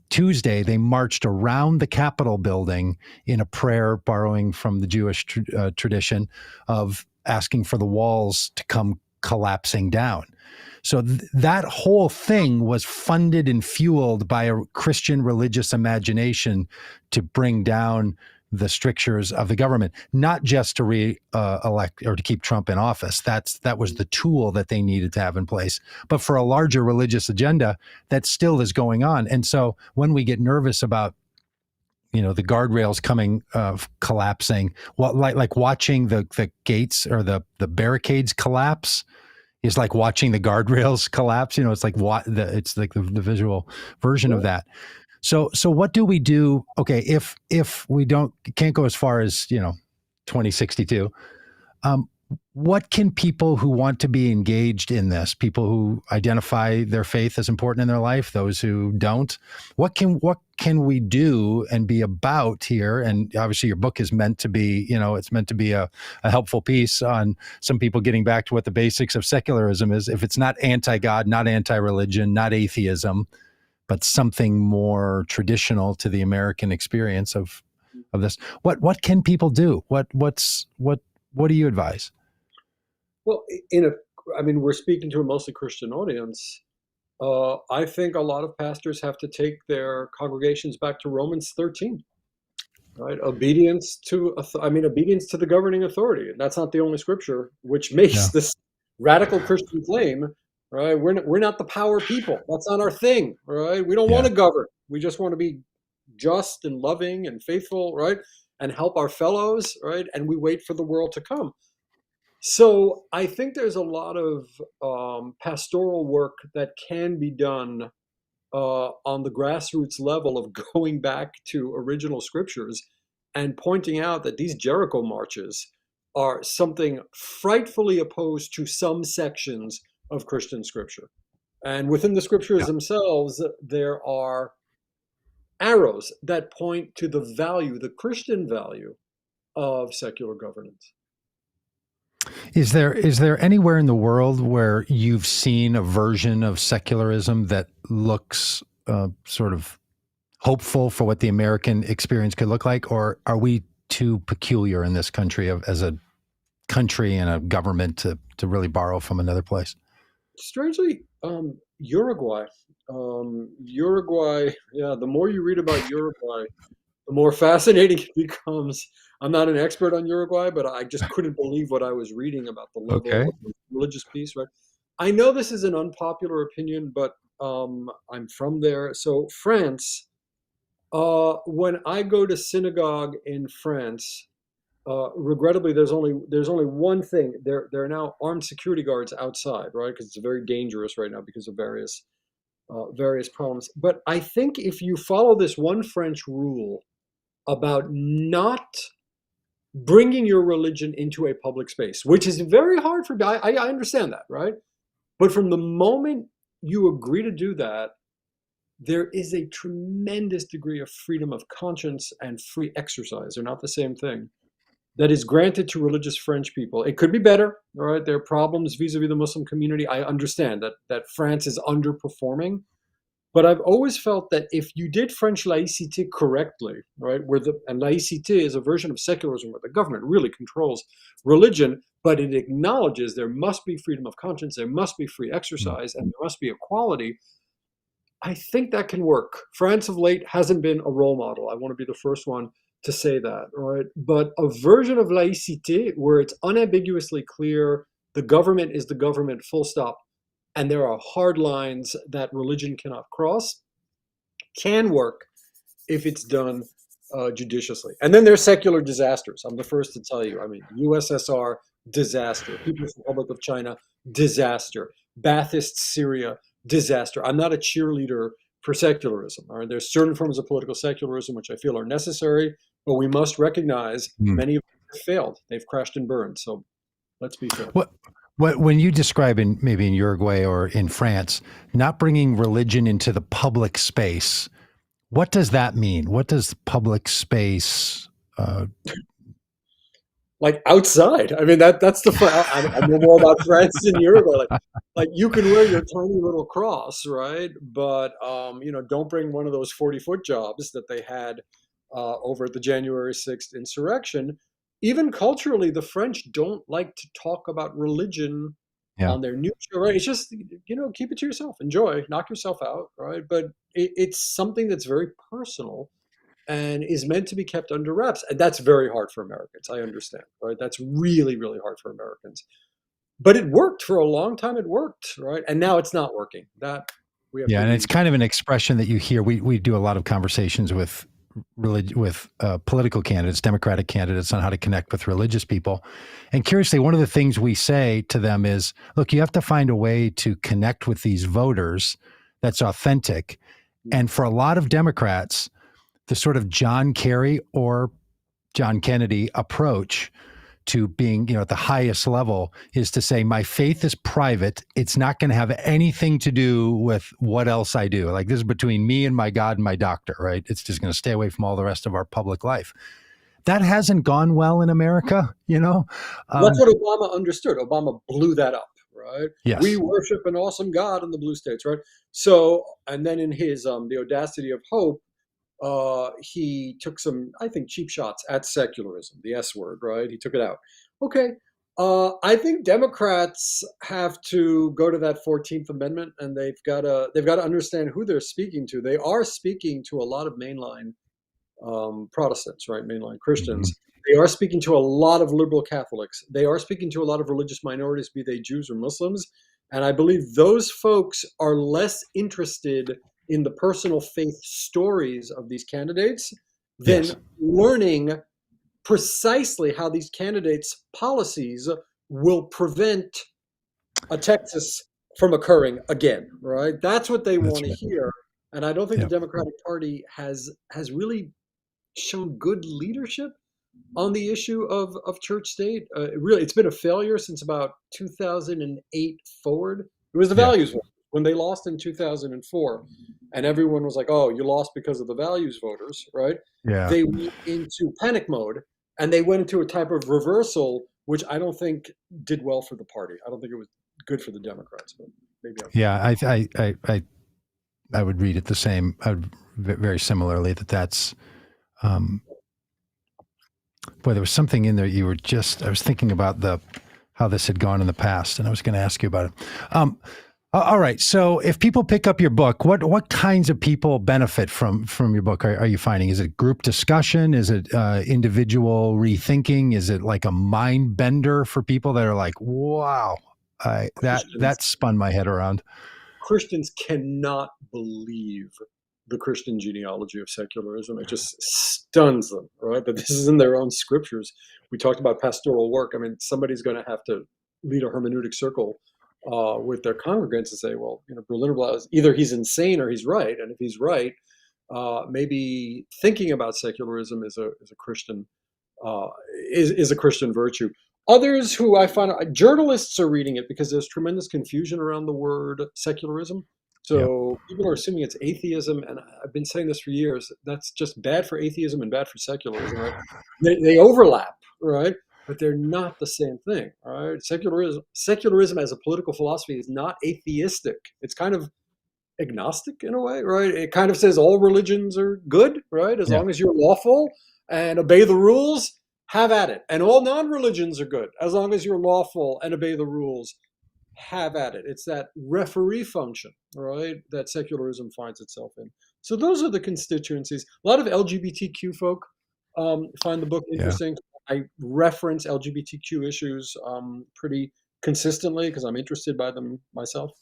Tuesday, they marched around the Capitol building in a prayer, borrowing from the Jewish tradition of asking for the walls to come collapsing down. So that whole thing was funded and fueled by a Christian religious imagination to bring down the strictures of the government, not just to re-elect or to keep Trump in office. That was the tool that they needed to have in place, but for a larger religious agenda that still is going on. And so when we get nervous about, the guardrails coming, collapsing, like watching the gates or the barricades collapse is like watching the guardrails collapse. It's like it's like the visual version of that. So what do we do? Okay, if we can't go as far as 2062, what can people who want to be engaged in this, people who identify their faith as important in their life, those who don't, what can we do and be about here? And obviously your book is meant to be, it's meant to be a helpful piece on some people getting back to what the basics of secularism is. If it's not anti-God, not anti-religion, not atheism, but something more traditional to the American experience of this, what can people do? What do you advise? Well, we're speaking to a mostly Christian audience. I think a lot of pastors have to take their congregations back to Romans 13, right? Obedience to the governing authority. That's not the only scripture, which makes this radical Christian claim, right? We're not the power people. That's not our thing, right? We don't want to govern. We just want to be just and loving and faithful, right? And help our fellows, right? And we wait for the world to come. So I think there's a lot of pastoral work that can be done on the grassroots level of going back to original scriptures and pointing out that these Jericho marches are something frightfully opposed to some sections of Christian scripture. And within the scriptures themselves, there are arrows that point to the Christian value of secular governance. Is there anywhere in the world where you've seen a version of secularism that looks sort of hopeful for what the American experience could look like, or are we too peculiar in this country as a country and a government to really borrow from another place? Strangely, Uruguay. Uruguay, yeah, the more you read about Uruguay, the more fascinating it becomes. I'm not an expert on Uruguay, but I just couldn't believe what I was reading about the level of religious peace, right? I know this is an unpopular opinion, but I'm from there. So France, when I go to synagogue in France, regrettably, there's only one thing. There are now armed security guards outside, right? Because it's very dangerous right now because of various problems. But I think if you follow this one French rule about not bringing your religion into a public space, which is very hard for me. I understand that, right? But from the moment you agree to do that, there is a tremendous degree of freedom of conscience and free exercise. They're not the same thing. That is granted to religious French people. It could be better, all right? There are problems vis-a-vis the Muslim community. I understand that France is underperforming. But I've always felt that if you did French laïcité correctly, right, and laïcité is a version of secularism where the government really controls religion, but it acknowledges there must be freedom of conscience, there must be free exercise, and there must be equality. I think that can work. France of late hasn't been a role model. I want to be the first one to say that, right? But a version of laïcité where it's unambiguously clear the government is the government, full stop, and there are hard lines that religion cannot cross, can work if it's done judiciously. And then there's secular disasters. I'm the first to tell you. I mean, USSR, disaster. People's Republic of China, disaster. Ba'athist Syria, disaster. I'm not a cheerleader for secularism. All right? There's certain forms of political secularism which I feel are necessary, but we must recognize Mm. many of them have failed. They've crashed and burned. So let's be fair. What when you describe in maybe in Uruguay or in France, not bringing religion into the public space, what does that mean? What does public space? Like outside. I mean, that's the fun. I know more about France than Uruguay. Like you can wear your tiny little cross, right? But don't bring one of those 40-foot jobs that they had over at the January 6th insurrection. Even culturally, the French don't like to talk about religion Yeah, on their news show, right? It's just, keep it to yourself, enjoy, knock yourself out, right? But it's something that's very personal and is meant to be kept under wraps. And that's very hard for Americans. I understand, right? That's really, really hard for Americans. But it worked for a long time. It worked, right? And now it's not working. That we have yeah, to and it's be. kind of an expression that you hear. We do a lot of conversations with political candidates, Democratic candidates, on how to connect with religious people. And curiously, one of the things we say to them is, look, you have to find a way to connect with these voters that's authentic. And for a lot of Democrats, the sort of John Kerry or John Kennedy approach to being, at the highest level is to say, my faith is private. It's not going to have anything to do with what else I do. Like, this is between me and my God and my doctor, right? It's just going to stay away from all the rest of our public life. That hasn't gone well in America, That's what Obama understood. Obama blew that up, right? We Yes. worship an awesome God in the blue states, right? So, and then in his The Audacity of Hope, he took some, I think, cheap shots at secularism, the S word, right? He took it out. Okay. I think Democrats have to go to that 14th Amendment, and they've got to understand who they're speaking to. They are speaking to a lot of mainline Protestants, right? Mainline Mhm. Christians. They are speaking to a lot of liberal Catholics. They are speaking to a lot of religious minorities, be they Jews or Muslims. And I believe those folks are less interested in the personal faith stories of these candidates than Yes. learning precisely how these candidates' policies will prevent a Texas from occurring again, right? That's what they That's want to right. hear. And I don't think the Yeah. Democratic Party has really shown good leadership on the issue of church state. Really, it's been a failure since about 2008 forward. It was the Yeah. values vote when they lost in 2004, and everyone was like, "Oh, you lost because of the values voters," right? Yeah. They went into panic mode, and they went into a type of reversal, which I don't think did well for the party. I don't think it was good for the Democrats, but maybe I'm Yeah. I would read it the same. I would very similarly that's, um, boy, there was something in there I was thinking about how this had gone in the past, and I was going to ask you about it. All right. So if people pick up your book, what kinds of people benefit from your book? Are you finding? Is it group discussion? Is it individual rethinking? Is it like a mind bender for people that are like, wow, Christians. that spun my head around? Christians cannot believe the Christian genealogy of secularism. It just stuns them, right? That this is in their own scriptures. We talked about pastoral work. I mean, somebody's going to have to lead a hermeneutic circle with their congregants and say, well, Berlinerblau is either he's insane or he's right. And if he's right, maybe thinking about secularism is a Christian uh, is a Christian virtue. Others who I find journalists are reading it because there's tremendous confusion around the word secularism. Yep. So people are assuming it's atheism, and I've been saying this for years. That's just bad for atheism and bad for secularism, right? They overlap, right? But they're not the same thing, right? Secularism as a political philosophy is not atheistic. It's kind of agnostic in a way, right? It kind of says all religions are good, right? As Yeah. long as you're lawful and obey the rules, have at it. And all non-religions are good as long as you're lawful and obey the rules, have at it. It's that referee function, right, that secularism finds itself in. So those are the constituencies. A lot of LGBTQ folk Find the book Yeah. interesting. I reference LGBTQ issues pretty consistently because I'm interested by them myself.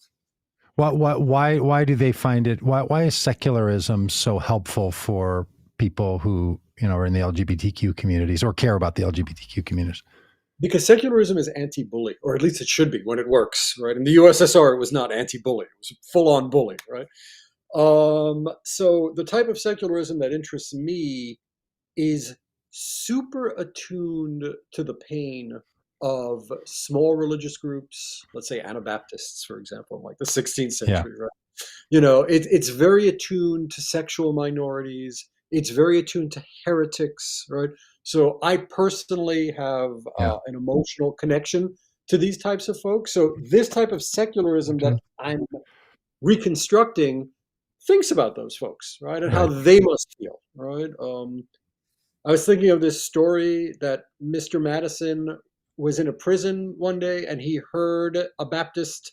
Why do they find it? Why is secularism so helpful for people who are in the LGBTQ communities or care about the LGBTQ communities? Because secularism is anti-bully, or at least it should be when it works, right? In the USSR, it was not anti-bully; it was full-on bully, right? So the type of secularism that interests me is super attuned to the pain of small religious groups, let's say Anabaptists, for example, in like the 16th Yeah. century, right? It's very attuned to sexual minorities. It's very attuned to heretics, right? So I personally have Yeah. an emotional connection to these types of folks. So this type of secularism that Okay. I'm reconstructing thinks about those folks, right, and how Right. they must feel, right? I was thinking of this story that Mr. Madison was in a prison one day and he heard a Baptist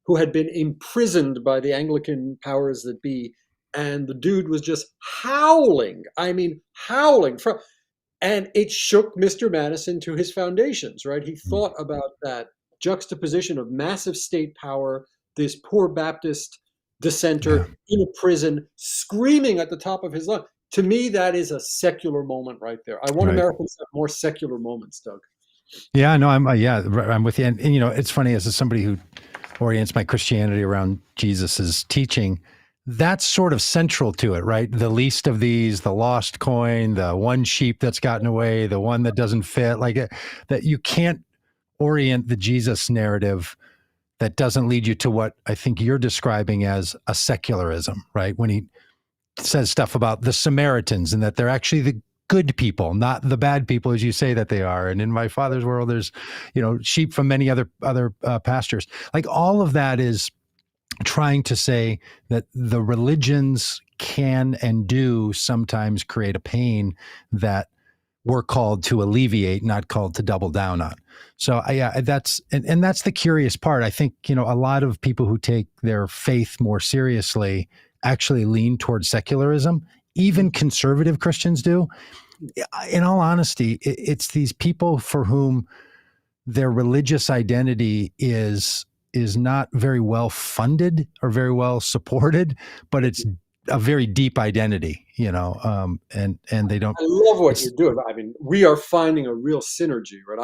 who had been imprisoned by the Anglican powers that be. And the dude was just howling. I mean, howling. And it shook Mr. Madison to his foundations, right? He Mm. thought about that juxtaposition of massive state power, this poor Baptist Yeah. dissenter in a prison, screaming at the top of his lungs. To me, that is a secular moment right there. I want Right. Americans to have more secular moments, Doug. Yeah. No, I'm with you. And it's funny as somebody who orients my Christianity around Jesus's teaching. That's sort of central to it, right? The least of these, the lost coin, the one sheep that's gotten away, the one that doesn't fit, that you can't orient the Jesus narrative that doesn't lead you to what I think you're describing as a secularism, right? When he says stuff about the Samaritans and that they're actually the good people, not the bad people as you say that they are. And in my Father's world, there's, sheep from many other pastures. Like all of that is trying to say that the religions can and do sometimes create a pain that we're called to alleviate, not called to double down on. So yeah, that's the curious part. I think, a lot of people who take their faith more seriously actually lean towards secularism. Even conservative Christians do. In all honesty, it's these people for whom their religious identity is not very well funded or very well supported, but it's a very deep identity, and they don't. I love what It's you're doing. I mean, we are finding a real synergy, right?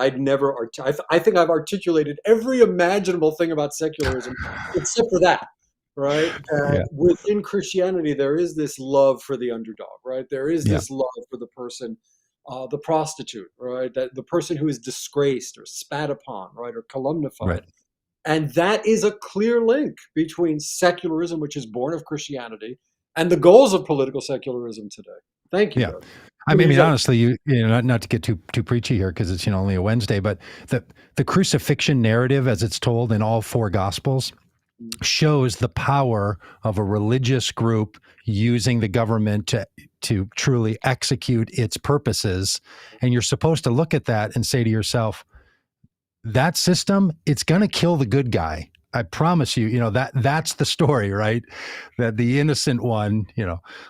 I think I've articulated every imaginable thing about secularism except for that, right? yeah, Within Christianity, there is this love for the underdog, right? There is yeah, this love for the person, the prostitute, right? That the person who is disgraced or spat upon, right, or calumniated. right, And that is a clear link between secularism, which is born of Christianity, and the goals of political secularism today. Thank you, yeah. Doug. I Really mean, is honestly, not to get too preachy here because it's only a Wednesday, but the crucifixion narrative, as it's told in all four Gospels, shows the power of a religious group using the government to truly execute its purposes. And you're supposed to look at that and say to yourself, that system, it's going to kill the good guy. I promise you, that's the story, right? That the innocent one,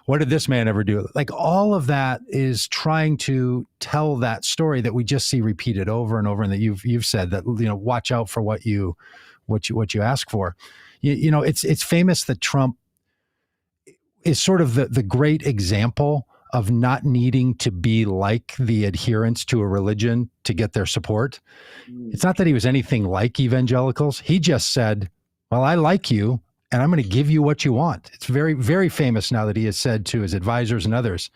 what did this man ever do? Like all of that is trying to tell that story that we just see repeated over and over, and that you've said that, watch out for what you ask for. It's famous that Trump is sort of the great example of not needing to be like the adherents to a religion to get their support. Mm, It's not that he was anything like evangelicals. He just said, well, I like you and I'm going to give you what you want. It's very, very famous now that he has said to his advisors and others,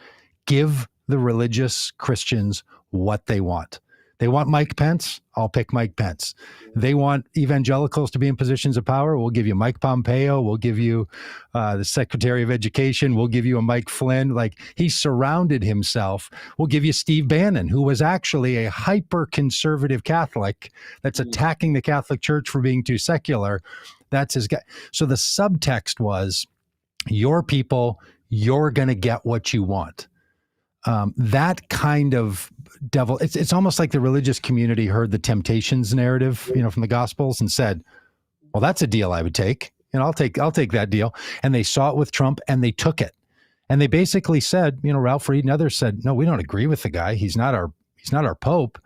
give the religious Christians what they want. They want Mike Pence. I'll pick Mike Pence. They want evangelicals to be in positions of power. We'll give you Mike Pompeo. We'll give you the Secretary of Education. We'll give you a Mike Flynn. Like he surrounded himself. We'll give you Steve Bannon, who was actually a hyper conservative Catholic that's mm, attacking the Catholic Church for being too secular. That's his guy. So the subtext was, your people, you're going to get what you want. That kind of devil, it's almost like the religious community heard the temptations narrative, from the Gospels and said, well, that's a deal I would take. I'll take that deal. And they saw it with Trump and they took it. And they basically said, Ralph Reed and others said, no, we don't agree with the guy. He's not our pope,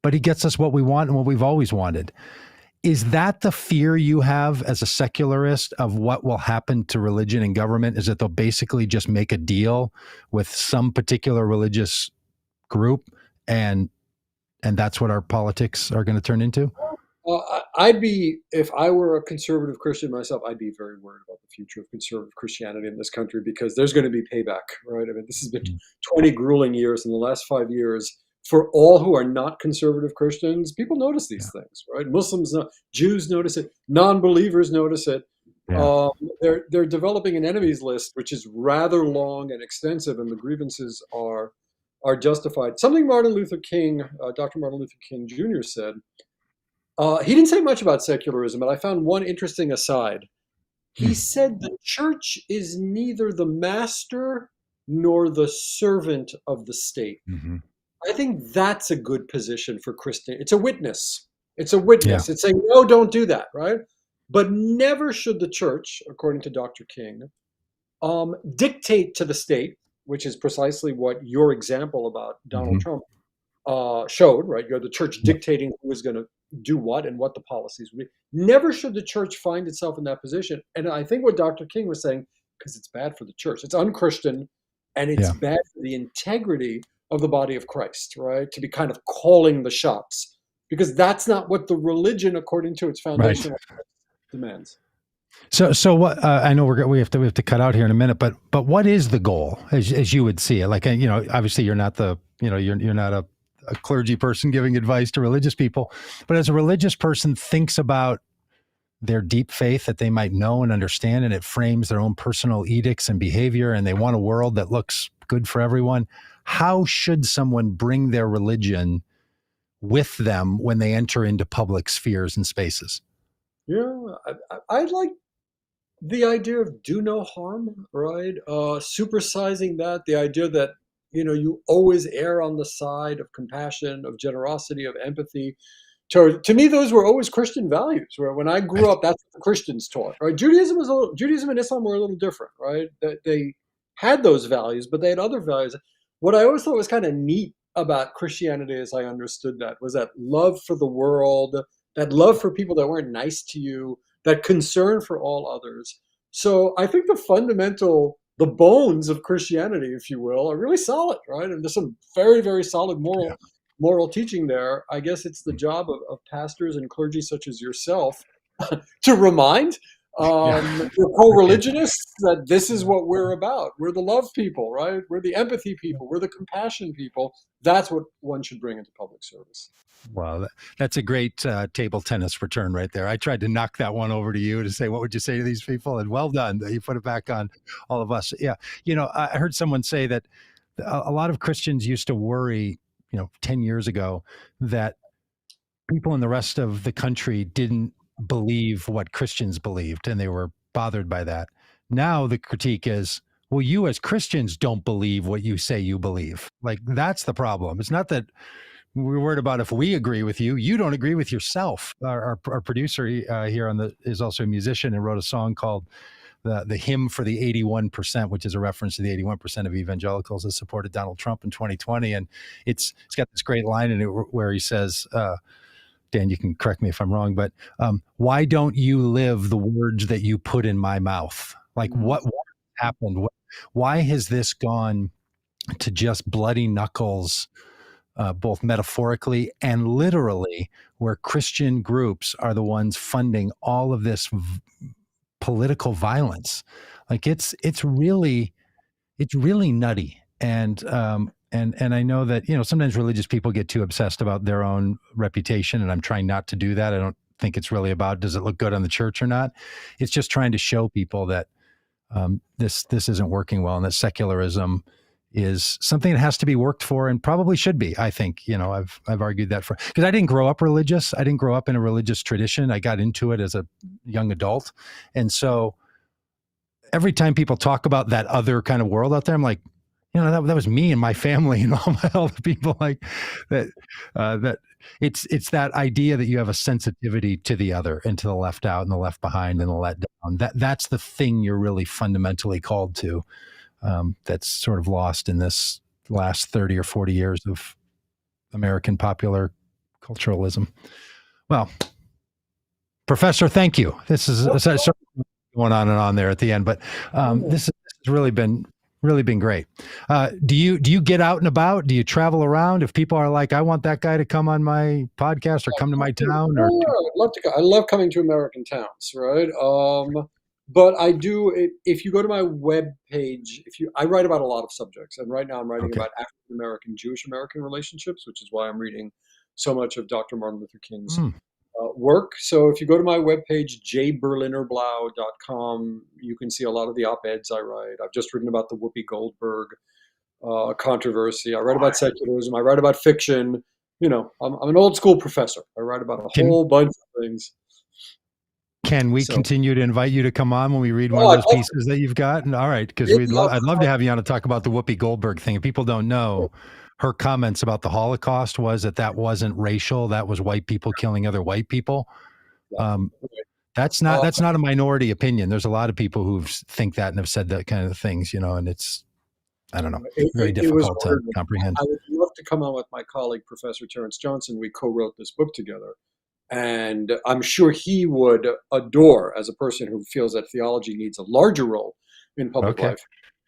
but he gets us what we want and what we've always wanted. Is that the fear you have as a secularist of what will happen to religion and government? Is that they'll basically just make a deal with some particular religious group, and that's what our politics are going to turn into? I'd be, if I were a conservative Christian myself, I'd be very worried about the future of conservative Christianity in this country, because there's going to be payback, right? I mean, this has been 20 grueling years. In the last 5 years, for all who are not conservative Christians, people notice these things, right? Muslims, Jews notice it, non-believers notice it. Yeah. They're developing an enemies list, which is rather long and extensive, and the grievances are justified. Something Martin Luther King, Dr. Martin Luther King Jr. said. He didn't say much about secularism, but I found one interesting aside. He said the church is neither the master nor the servant of the state. Mm-hmm. I think that's a good position for Christian. It's a witness. It's a witness. Yeah. It's saying, no, don't do that, right? But never should the church, according to Dr. King, dictate to the state, which is precisely what your example about Donald Trump showed, right? You're the church dictating who is going to do what and what the policies would be. Never should the church find itself in that position. And I think what Dr. King was saying, because it's bad for the church, it's unchristian, and it's bad for the integrity of the body of Christ, right? To be kind of calling the shots, because that's not what the religion, according to its foundational demands. So what? I know we have to cut out here in a minute, but what is the goal as you would see it? Like, obviously you're not you're not a clergy person giving advice to religious people, but as a religious person thinks about their deep faith that they might know and understand, and it frames their own personal edicts and behavior, and they want a world that looks good for everyone. How should someone bring their religion with them when they enter into public spheres and spaces? Yeah, I like the idea of do no harm, right? Supersizing that, the idea that, you always err on the side of compassion, of generosity, of empathy. To me, those were always Christian values. Where when I grew up, that's what the Christians taught. Right? Judaism and Islam were a little different, right? They had those values, but they had other values. What I always thought was kind of neat about Christianity, as I understood that, was that love for the world, that love for people that weren't nice to you, that concern for all others. So I think the bones of Christianity, if you will, are really solid, right? And there's some very, very solid moral teaching there. I guess it's the job of pastors and clergy such as yourself to remind your co-religionists that this is what we're about. We're the love people, right? We're the empathy people. We're the compassion people. That's what one should bring into public service. Wow, that's a great table tennis return right there. I tried to knock that one over to you to say, what would you say to these people? And well done. You put it back on all of us. Yeah. I heard someone say that a lot of Christians used to worry, 10 years ago, that people in the rest of the country didn't believe what Christians believed, and they were bothered by that. Now the critique is, well, you as Christians don't believe what you say you believe. Like, that's the problem. It's not that we're worried about if we agree with you. You don't agree with yourself. Our producer here is also a musician and wrote a song called the hymn for the 81%, which is a reference to the 81% of evangelicals that supported Donald Trump in 2020. And it's got this great line in it where he says, Dan, you can correct me if I'm wrong, but why don't you live the words that you put in my mouth? Like, what happened? Why has this gone to just bloody knuckles, both metaphorically and literally, where Christian groups are the ones funding all of this political violence? Like, it's really nutty. And I know that, sometimes religious people get too obsessed about their own reputation, and I'm trying not to do that. I don't think it's really about, does it look good on the church or not? It's just trying to show people that this isn't working well, and that secularism is something that has to be worked for and probably should be. I think, I've argued that because I didn't grow up religious. I didn't grow up in a religious tradition. I got into it as a young adult. And so every time people talk about that other kind of world out there, I'm like, that was me and my family and all the people like that. That it's that idea that you have a sensitivity to the other and to the left out and the left behind and the let down. That's the thing you're really fundamentally called to. that's sort of lost in this last 30 or 40 years of American popular culturalism. Well, Professor, thank you. This is going on and on there at the end, but this has really been great. Do you get out and about? Do you travel around? If people are like, I want that guy to come on my podcast or come to my town, or I'd love to. I love coming to American towns, right? But I do. If you go to my web page, I write about a lot of subjects, and right now I'm writing about African American Jewish American relationships, which is why I'm reading so much of Dr. Martin Luther King's work. So if you go to my webpage, jberlinerblau.com, you can see a lot of the op-eds I write. I've just written about the Whoopi Goldberg controversy. I write about secularism. I write about fiction. I'm an old school professor. I write about a whole bunch of things. Can we continue to invite you to come on when we read one of those pieces that you've got? All right, because I'd love to have you on to talk about the Whoopi Goldberg thing. If people don't know, her comments about the Holocaust was that wasn't racial. That was white people killing other white people. That's not a minority opinion. There's a lot of people who think that and have said that kind of things, and it's, I don't know, very difficult to comprehend. I would love to come on with my colleague, Professor Terrence Johnson. We co-wrote this book together. And I'm sure he would adore, as a person who feels that theology needs a larger role in public life,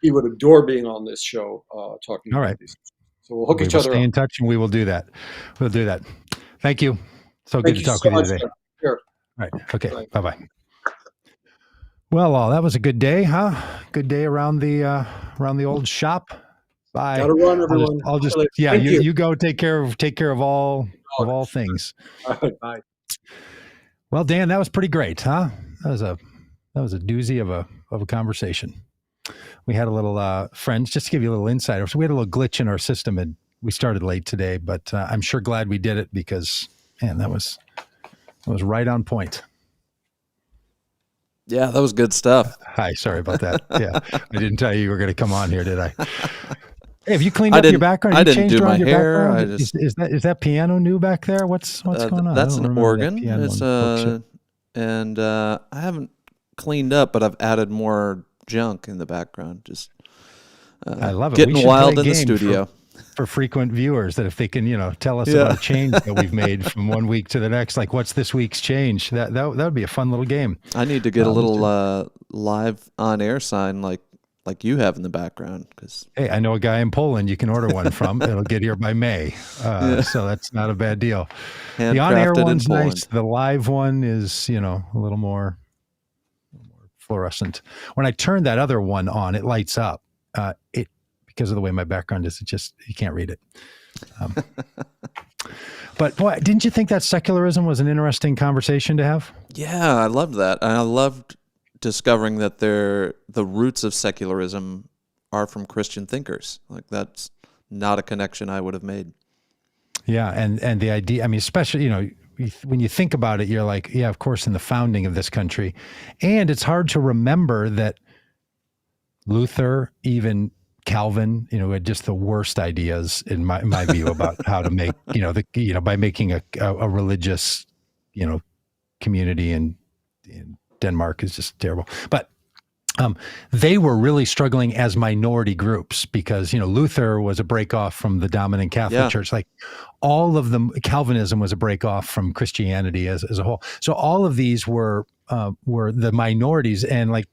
he would adore being on this show talking about these. So we'll hook each other up. Stay in touch, and we will do that. We'll do that. Thank you. So good to talk with you today. Sure. All right. Okay. Bye-bye. Well, that was a good day, huh? Good day around the old shop. Bye. Gotta run, everyone. I'll just you go take care of all things. All right, bye. Well, Dan, that was pretty great, huh? That was a doozy of a conversation. We had a little friends, just to give you a little insight. So we had a little glitch in our system, and we started late today, but I'm sure glad we did it because, man, that was right on point. Yeah, that was good stuff. Hi, sorry about that. Yeah, I didn't tell you were going to come on here, did I? Hey, have you cleaned up your background? I didn't do my hair. Is that piano new back there? What's going on? That's an organ. It's and I haven't cleaned up, but I've added more junk in the background. Just I love it. Getting wild in the studio. For frequent viewers, that if they can, tell us about a change that we've made from one week to the next, like what's this week's change? That would be a fun little game. I need to get a little live on air sign like you have in the background. Because hey, I know a guy in Poland you can order one from. It'll get here by May, so that's not a bad deal. The on-air one's nice. The live one is, a little more fluorescent. When I turn that other one on, it lights up. Because of the way my background is, you can't read it. But boy, didn't you think that secularism was an interesting conversation to have? Yeah, I loved that. And I loved discovering that the roots of secularism are from Christian thinkers. Like, that's not a connection I would have made. Yeah, and the idea, I mean, especially, when you think about it, you're like, yeah, of course, in the founding of this country. And it's hard to remember that Luther, even Calvin, had just the worst ideas in my view about how to make, by making a religious, community in Denmark is just terrible. But they were really struggling as minority groups because, Luther was a break off from the dominant Catholic Church. Like all of them, Calvinism was a break off from Christianity as a whole. So all of these were the minorities, and like,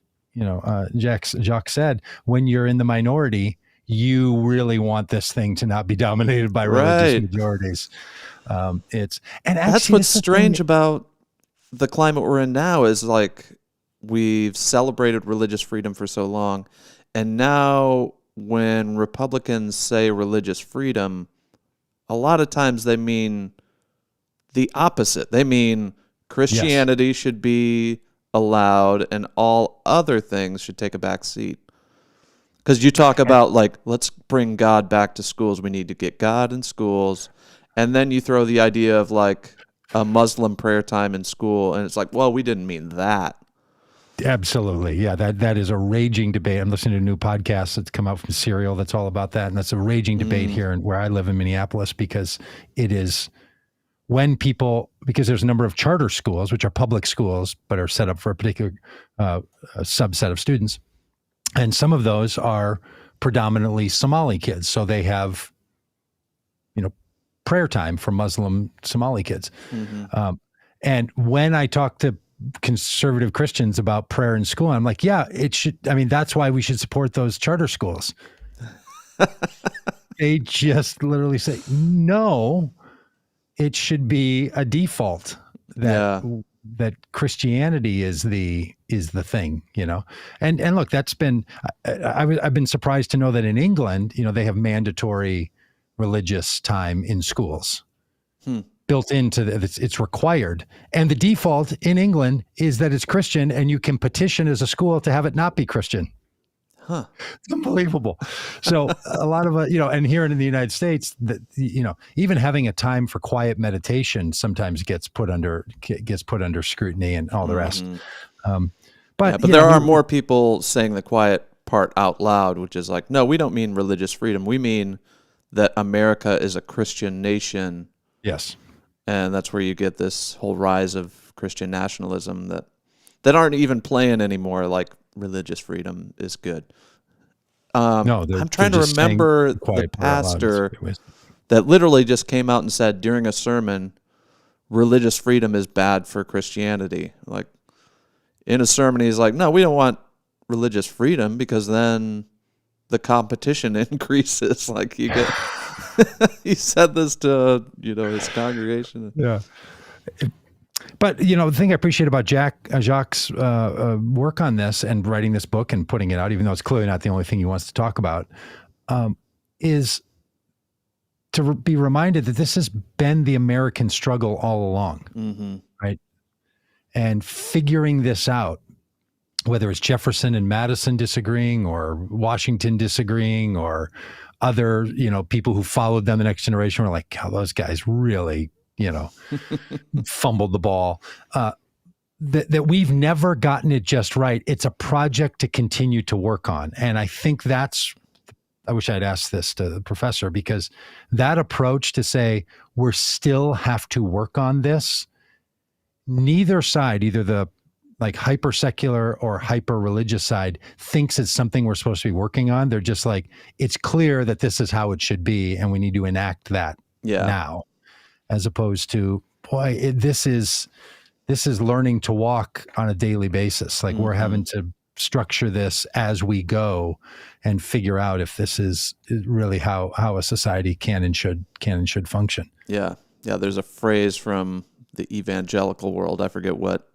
Jacques said, when you're in the minority, you really want this thing to not be dominated by religious majorities. That's what's strange about the climate we're in now is like we've celebrated religious freedom for so long, and now when Republicans say religious freedom, a lot of times they mean the opposite. They mean Christianity should be allowed and all other things should take a back seat. Because you talk about like, let's bring God back to schools. We need to get God in schools. And then you throw the idea of like a Muslim prayer time in school. And it's like, well, we didn't mean that. Absolutely. Yeah, that is a raging debate. I'm listening to a new podcast that's come out from Serial that's all about that. And that's a raging debate here where I live in Minneapolis, because it is because there's a number of charter schools, which are public schools, but are set up for a particular subset of students. And some of those are predominantly Somali kids. So they have, prayer time for Muslim Somali kids. Mm-hmm. And when I talk to conservative Christians about prayer in school, I'm like, yeah, it should. I mean, that's why we should support those charter schools. They just literally say, no, it should be a default that Christianity is the thing, and look, that's been, I've been surprised to know that in England, they have mandatory religious time in schools built into it's required. And the default in England is that it's Christian, and you can petition as a school to have it not be Christian. Huh. It's unbelievable. So a lot of, and here in the United States, that, even having a time for quiet meditation sometimes gets put under scrutiny and all the rest. But there are more people saying the quiet part out loud, which is like, no, we don't mean religious freedom. We mean that America is a Christian nation. Yes. And that's where you get this whole rise of Christian nationalism that aren't even playing anymore, like religious freedom is good. No, I'm trying to remember the pastor that literally just came out and said during a sermon, religious freedom is bad for Christianity. Like in a sermon, he's like, no, we don't want religious freedom because then the competition increases. Like you get, he said this to, his congregation. Yeah. But, the thing I appreciate about Jacques' work on this and writing this book and putting it out, even though it's clearly not the only thing he wants to talk about, is to be reminded that this has been the American struggle all along, right? And figuring this out, whether it's Jefferson and Madison disagreeing or Washington disagreeing or other, people who followed them the next generation were like, oh, those guys really, fumbled the ball, that we've never gotten it just right. It's a project to continue to work on. And I think I wish I'd asked this to the professor, because that approach to say, we're still have to work on this, neither side, either the like hyper secular or hyper religious side, thinks it's something we're supposed to be working on. They're just like, it's clear that this is how it should be, and we need to enact that now. As opposed to, boy, this is learning to walk on a daily basis. Like we're having to structure this as we go and figure out if this is really how a society can and should function. Yeah. There's a phrase from the evangelical world. I forget what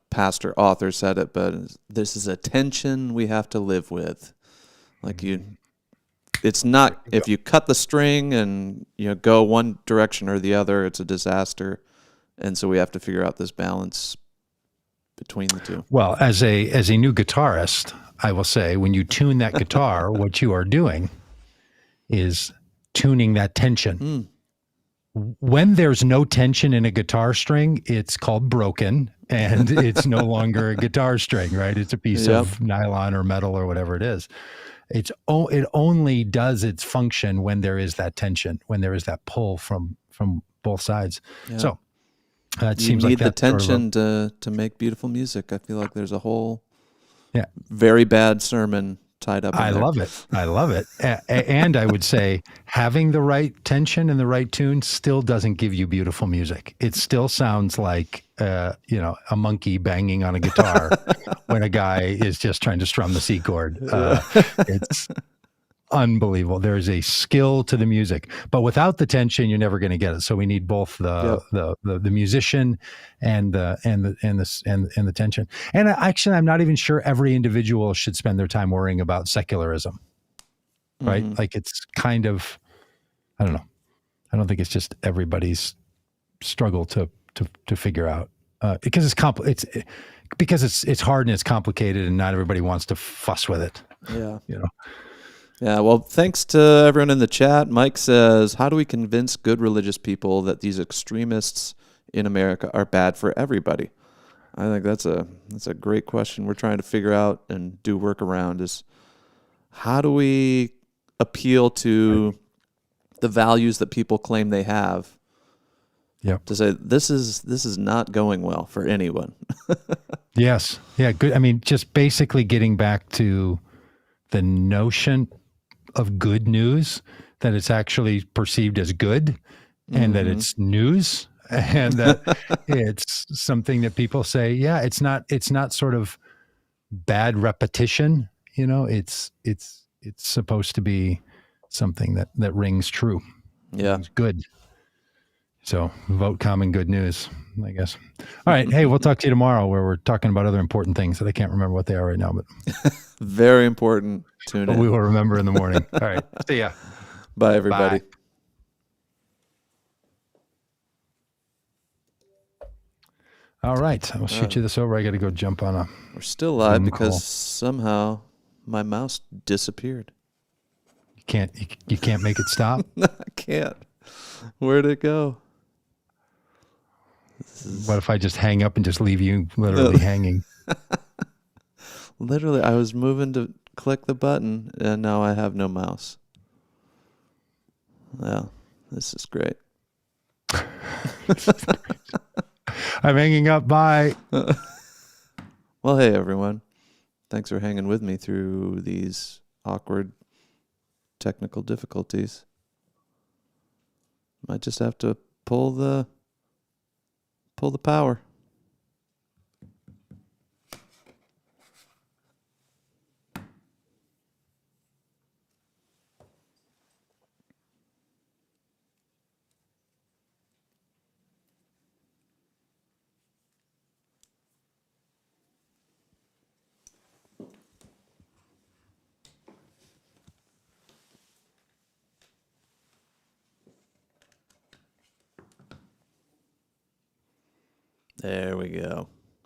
pastor author said it, but this is a tension we have to live with. Like it's not, if you cut the string and go one direction or the other, it's a disaster. And so we have to figure out this balance between the two. Well, as a new guitarist, I will say, when you tune that guitar, what you are doing is tuning that tension. When there's no tension in a guitar string, it's called broken, and it's no longer a guitar string, right? It's a piece of nylon or metal or whatever it is. It only does its function when there is that tension, when there is that pull from both sides. Yeah. So it seems like you need the tension to make beautiful music. I feel like there's a whole Yeah. Very bad sermon tied up in there. Love it. I love it. And I would say having the right tension and the right tune still doesn't give you beautiful music. It still sounds like, a monkey banging on a guitar when a guy is just trying to strum the C chord. It's unbelievable. There's a skill to the music, but without the tension, you're never going to get it. So we need both the musician and the tension. And actually, I'm not even sure every individual should spend their time worrying about secularism, right? Mm-hmm. Like it's kind of, I don't know. I don't think it's just everybody's struggle to figure out because it's hard and it's complicated and not everybody wants to fuss with it. Yeah. Yeah, well, thanks to everyone in the chat. Mike says, how do we convince good religious people that these extremists in America are bad for everybody? I think that's a great question we're trying to figure out and do work around is how do we appeal to the values that people claim they have to say this is not going well for anyone. Yes. Yeah. Good. I mean, just basically getting back to the notion of good news, that it's actually perceived as good, and that it's news, and that it's something that people say, yeah, it's not sort of bad repetition. It's supposed to be something that rings true, Yeah. rings good. So vote common good news, I guess. All right. Hey, we'll talk to you tomorrow where we're talking about other important things that I can't remember what they are right now, but very important. Tune in. We will remember in the morning. All right. See ya. Bye, everybody. Bye. All right. I'll shoot you this over. I got to go jump on a. We're still live Zoom because call. somehow my mouse disappeared. You can't make it stop? I can't. Where'd it go? What if I just hang up and just leave you literally hanging? Literally, I was moving to click the button, and now I have no mouse. Well, this is great. I'm hanging up. Bye. Well, hey, everyone. Thanks for hanging with me through these awkward technical difficulties. Might just have to pull the power. There we go.